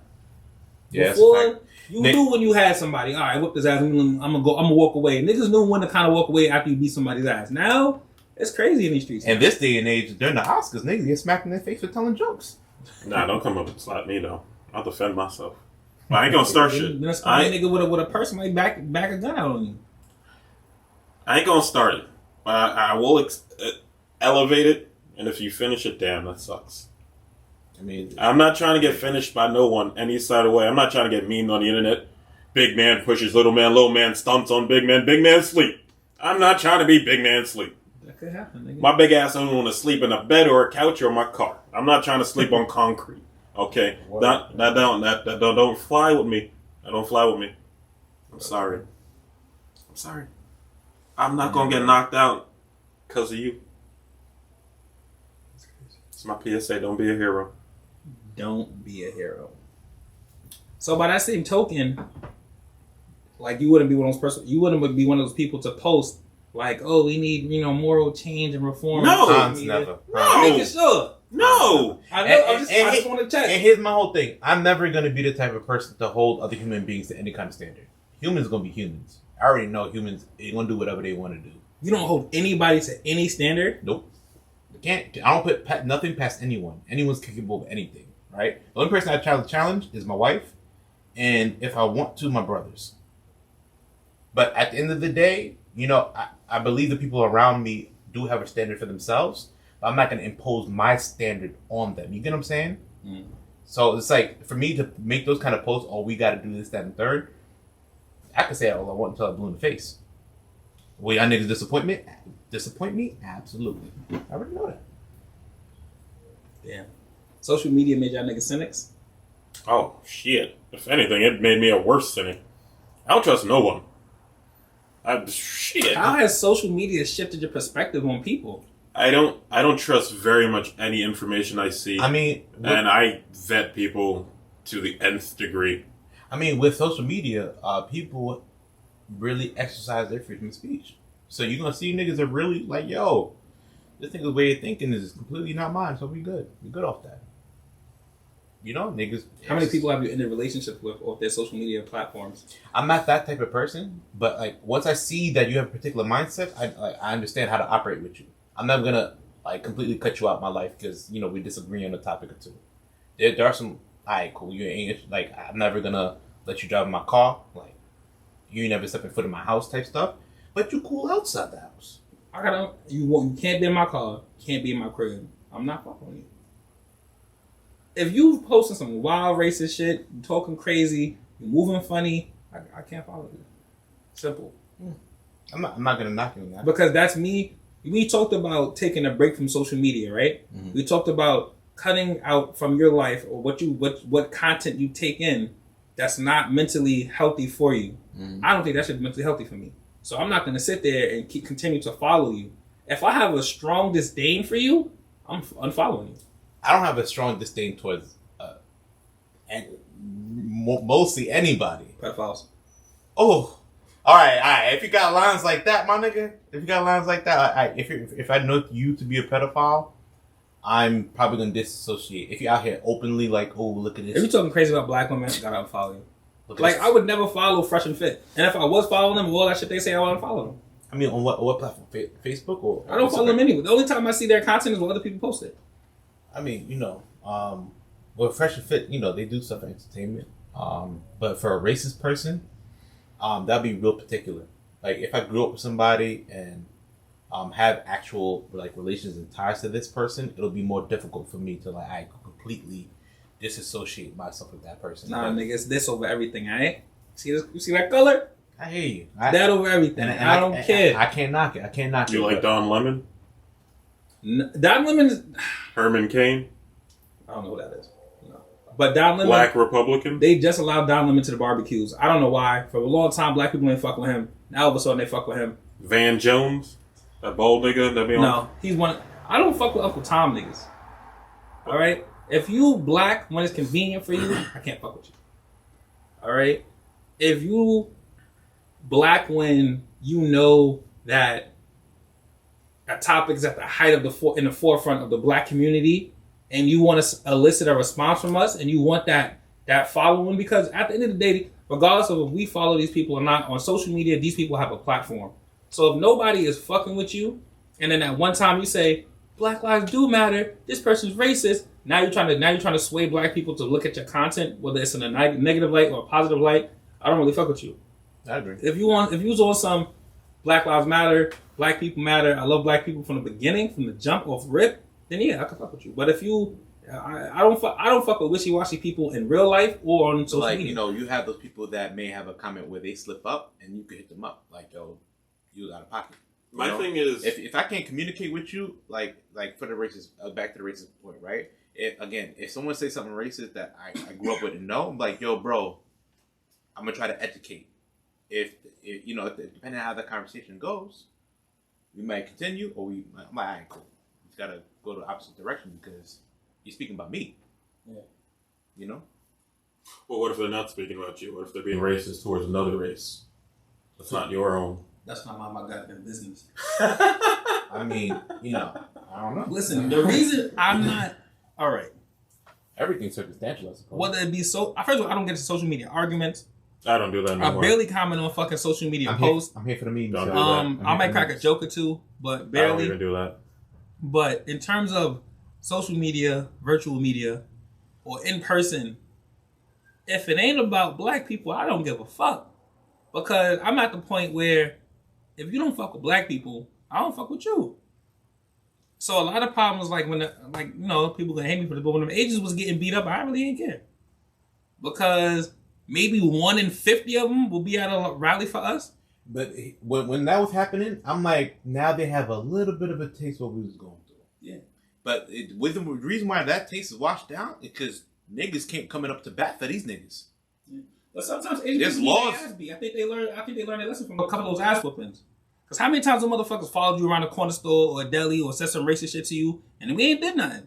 Yeah, that's a Before, fact. you knew when you had somebody. All right, whip his ass. I'm gonna walk away. Niggas knew when to kind of walk away after you beat somebody's ass. Now it's crazy in these streets. In this day and age, during the Oscars, niggas get smacked in their face for telling jokes. Nah, don't come up and slap me though. I'll defend myself. But I ain't gonna start shit. Then a scrawny nigga with a person might back a gun out on you. I ain't gonna start it. But I will elevate it. And if you finish it, damn, that sucks. I mean, I'm not trying to get finished by no one any side of the way. I'm not trying to get mean on the internet. Big man pushes little man stomps on big man sleep. I'm not trying to be big man sleep. That could happen, nigga. My big ass don't want to sleep in a bed or a couch or my car. I'm not trying to sleep on concrete. Okay? That don't fly with me. That don't fly with me. I'm sorry. I'm not gonna get knocked out because of you. It's my PSA. Don't be a hero. Don't be a hero. So by that same token, like you wouldn't be one of those people to post like, oh, we need moral change and reform. No. Hans never. Making sure. No. I know. I just want to check. And here's my whole thing. I'm never going to be the type of person to hold other human beings to any kind of standard. Humans going to be humans. I already know humans ain't going to do whatever they want to do. You don't hold anybody to any standard. Nope. I don't put nothing past anyone. Anyone's capable of anything, right? The only person I try to challenge is my wife, and if I want to, my brothers. But at the end of the day, I believe the people around me do have a standard for themselves, but I'm not going to impose my standard on them. You get what I'm saying? Mm. So it's like, for me to make those kind of posts, oh, we got to do this, that, and third, I can say all I want until I'm blue in the face. Will y'all niggas disappoint me? Absolutely. I already know that. Damn. Social media made y'all niggas cynics? Oh, shit. If anything, it made me a worse cynic. I don't trust no one. Shit. How has social media shifted your perspective on people? I don't trust very much any information I see. I mean, and I vet people to the nth degree. I mean, with social media, people really exercise their freedom of speech. So you're gonna see niggas are really like, yo, this nigga's way of thinking is completely not mine. So we good. We good off that. You know, niggas. How many people have you ended relationships with off their social media platforms? I'm not that type of person, but like once I see that you have a particular mindset, I understand how to operate with you. I'm never gonna like completely cut you out of my life because you know we disagree on a topic or two. There are some. Alright, cool. You ain't like I'm never gonna let you drive my car. Like you ain't never stepping foot in my house type stuff. But you cool outside the house. You can't be in my car. Can't be in my crib. I'm not fucking you. If you posting some wild racist shit, you talking crazy, you moving funny, I can't follow you. Simple. I'm not gonna knock you on that. Because that's me. We talked about taking a break from social media, right? Mm-hmm. We talked about cutting out from your life or what content you take in that's not mentally healthy for you. Mm-hmm. I don't think that should be mentally healthy for me. So I'm not gonna sit there and continue to follow you. If I have a strong disdain for you, I'm unfollowing you. I don't have a strong disdain towards mostly anybody. Pedophiles. Oh, all right. If you got lines like that, my nigga, if I know you to be a pedophile, I'm probably gonna disassociate. If you're out here openly like, oh, look at this. If you're talking crazy about black women, I gotta unfollow you. Like I would never follow Fresh and Fit, and if I was following them, all that shit they say, I would unfollow them. I mean, on what platform? Facebook or? I don't follow them anyway. The only time I see their content is when other people post it. I mean, you know, well, Fresh and Fit, you know, they do stuff for entertainment. But for a racist person, that'd be real particular. Like, if I grew up with somebody and have actual like relations and ties to this person, it'll be more difficult for me to like I completely disassociate myself with that person. Nah, nigga, it's this over everything, alright? See this? You see that color? I hear you. That over everything. And I don't care. I can't knock it. You like Don Lemon? Don Lemon. Herman Cain? I don't know who that is. No. But Don Lemon. Black Republican? They just allowed Don Lemon to the barbecues. I don't know why. For a long time, black people ain't fuck with him. Now all of a sudden they fuck with him. Van Jones? That bald nigga that be on? No, he's one. I don't fuck with Uncle Tom niggas. All right? If you black when it's convenient for you, I can't fuck with you. All right? If you black when you know that a topic is at the height of in the forefront of the black community, and you want to elicit a response from us, and you want that following, because at the end of the day, regardless of if we follow these people or not on social media, these people have a platform. So if nobody is fucking with you, and then at one time you say Black lives do matter, this person's racist, now you're trying to sway black people to look at your content, whether it's in a negative light or a positive light. I don't really fuck with you. I agree. If you was on some Black Lives Matter, Black people matter, I love black people from the beginning, from the jump off rip, then yeah, I can fuck with you. But if you, I don't fuck with wishy-washy people in real life or on social media. You know, you have those people that may have a comment where they slip up and you can hit them up like, yo, you out of pocket. My thing is, if I can't communicate with you, like for the racist, back to the racist point, right? If someone says something racist that I grew up with and know, I'm like, yo, bro, I'm gonna try to educate. If depending on how the conversation goes, we might continue, or I'm like, all right, cool. We just gotta go the opposite direction because you're speaking about me. Yeah. You know. Well, what if they're not speaking about you? What if they're being racist towards another race? That's not your own. That's not my goddamn business. I mean, I don't know. Listen, the reason I'm not all right. Everything's circumstantial, I suppose. Whether it be first of all, I don't get into social media arguments. I don't do that anymore. I barely comment on fucking social media posts. I'm here for the memes. Don't do that. I might crack a joke or two, but barely. I don't even do that. But in terms of social media, virtual media, or in person, if it ain't about black people, I don't give a fuck. Because I'm at the point where if you don't fuck with black people, I don't fuck with you. So a lot of problems, like when people gonna hate me for this, but when the agents was getting beat up, I really didn't care. Because maybe 1 in 50 of them will be at a rally for us. But when that was happening, I'm like, now they have a little bit of a taste of what we was going through. Yeah. But the reason why that taste is washed down is because niggas can't coming up to bat for these niggas. Yeah. But sometimes there's laws. I think they learned their lesson from a couple of those ass whoopings. Because how many times the motherfuckers followed you around a corner store or a deli or said some racist shit to you and we ain't did nothing?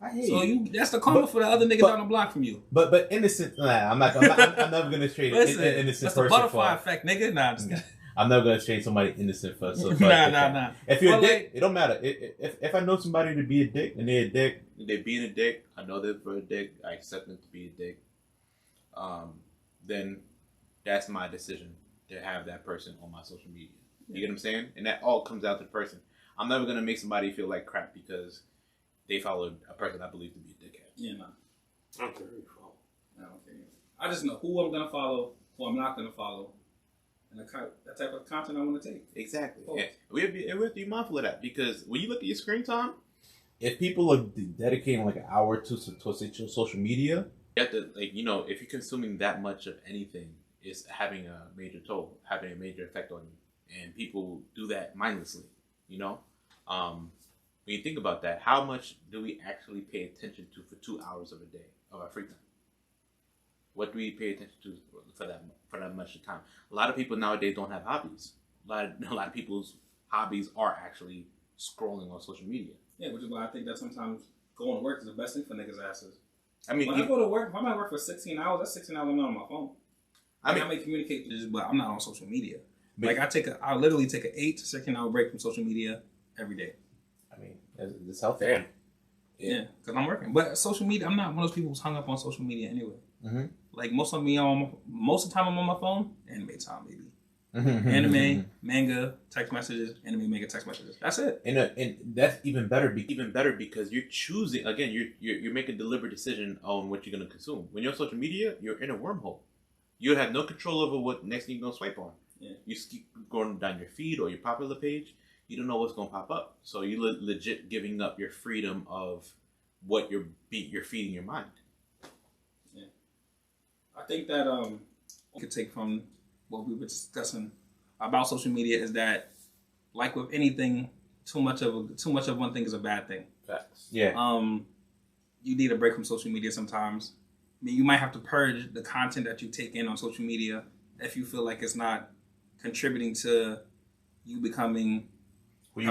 I hate So you. that's the karma for the other nigga down the block from you. But innocent. Nah, I'm never gonna trade Listen, an innocent that's the person butterfly for. effect, nigga. Nah, I'm just kidding. I'm never gonna trade somebody innocent for. Nah. If you're Well, a dick, like- it don't matter. If I know somebody to be a dick and they're a dick, they're being a dick. I know they're for a dick. I accept them to be a dick. Then that's my decision to have that person on my social media. You get what I'm saying? And that all comes out to the person. I'm never gonna make somebody feel like crap because they followed a person I believe to be a dickhead. Yeah, nah. I don't care who you follow. I don't care. I just know who I'm gonna follow, who I'm not gonna follow, and the type of content I want to take. Exactly. Oh. Yeah. We have to be mindful of that because when you look at your screen time, if people are dedicating like an hour to social media, you have to if you're consuming that much of anything, it's having a major toll, having a major effect on you, and people do that mindlessly. When you think about that, how much do we actually pay attention to for 2 hours of a day of our free time? What do we pay attention to for that much time? A lot of people nowadays don't have hobbies. A lot of people's hobbies are actually scrolling on social media. Yeah, which is why I think that sometimes going to work is the best thing for niggas' asses. I mean, When I go to work, if I'm at work for 16 hours, that's 16 hours I'm not on my phone. I may communicate, but I'm not on social media. Like I literally take an 8 to 16 hour break from social media every day. I mean, it's healthy. Damn. Yeah, because I'm working. But social media, I'm not one of those people who's hung up on social media anyway. Mm-hmm. Like most of the time I'm on my phone, anime time, baby. Anime, manga, text messages, anime, manga, text messages. That's it. And that's even better because you're choosing again. You're making a deliberate decision on what you're gonna consume. When you're on social media, you're in a wormhole. You have no control over what next thing you're gonna swipe on. Yeah. You keep going down your feed or your popular page. You don't know what's gonna pop up. So you legit giving up your freedom of what you're feeding your mind. Yeah. I think that we could take from what we were discussing about social media is that, like with anything, too much of one thing is a bad thing. Facts. Yeah. You need a break from social media sometimes. I mean, you might have to purge the content that you take in on social media if you feel like it's not contributing to you becoming who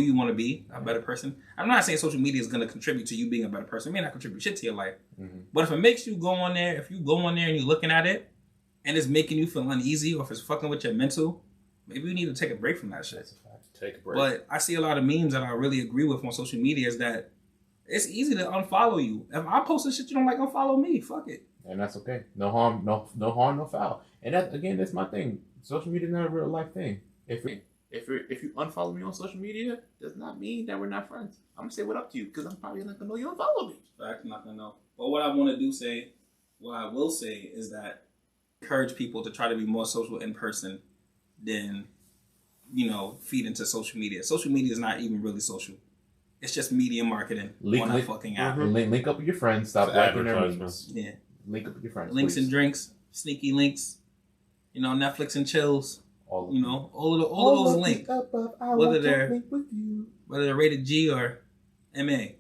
you want to be, a better person. I'm not saying social media is going to contribute to you being a better person. It may not contribute shit to your life. Mm-hmm. But if it makes you go on there, if you go on there and you're looking at it and it's making you feel uneasy or if it's fucking with your mental, maybe you need to take a break from that shit. Take a break. But I see a lot of memes that I really agree with on social media is that it's easy to unfollow you. If I post shit you don't like, unfollow me. Fuck it. And that's okay. No harm, no foul. And that again, that's my thing. Social media is not a real life thing. If you unfollow me on social media, does not mean that we're not friends. I'm gonna say what up to you because I'm probably not gonna know you unfollow me. Fact, I'm not gonna know. But what I will say is that encourage people to try to be more social in person than feed into social media. Social media is not even really social. It's just media marketing on a fucking app. Link up with your friends. Stop liking their memes. Yeah. Link up with your friends. Links please. and drinks, sneaky links. Netflix and chills. All of those links. Whether they're rated G or MA.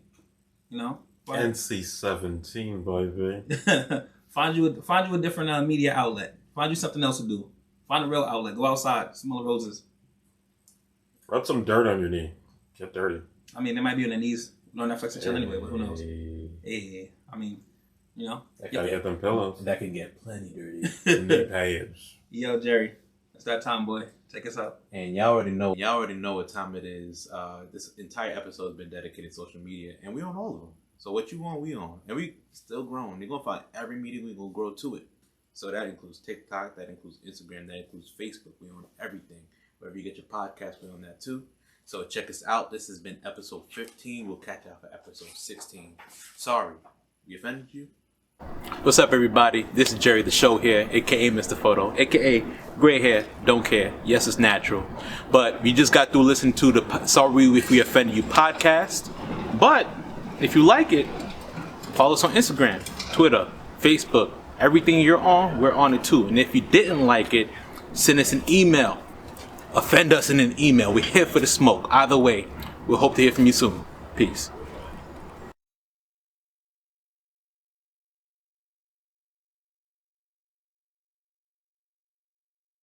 NC-17, baby. Find you a different media outlet. Find you something else to do. Find a real outlet. Go outside. Smell the roses. Rub some dirt on your knee. Get dirty. I mean, they might be on their knees. No Netflix and chill anyway, but who knows? Hey, I mean, Gotta get them pillows. That can get plenty dirty. Knee pads. Yo, Jerry. It's that time, boy. Take us up. And y'all already know what time it is. This entire episode has been dedicated to social media, and we on all of them. So what you on, we on. And we still growing. You're going to find every media we're going to grow to it. So that includes TikTok, that includes Instagram, that includes Facebook. We on everything. Wherever you get your podcast, we're on that too. So check us out. This has been episode 15. We'll catch out for episode 16. Sorry, we offended you? What's up, everybody? This is Jerry the Show here, aka Mr. Photo, aka Gray Hair, Don't Care. Yes, it's natural. But we just got through listening to the Sorry If We Offended You podcast. But if you like it, follow us on Instagram, Twitter, Facebook. Everything you're on, we're on it too. And if you didn't like it, send us an email. Offend us in an email. We're here for the smoke. Either way, we'll hope to hear from you soon. Peace.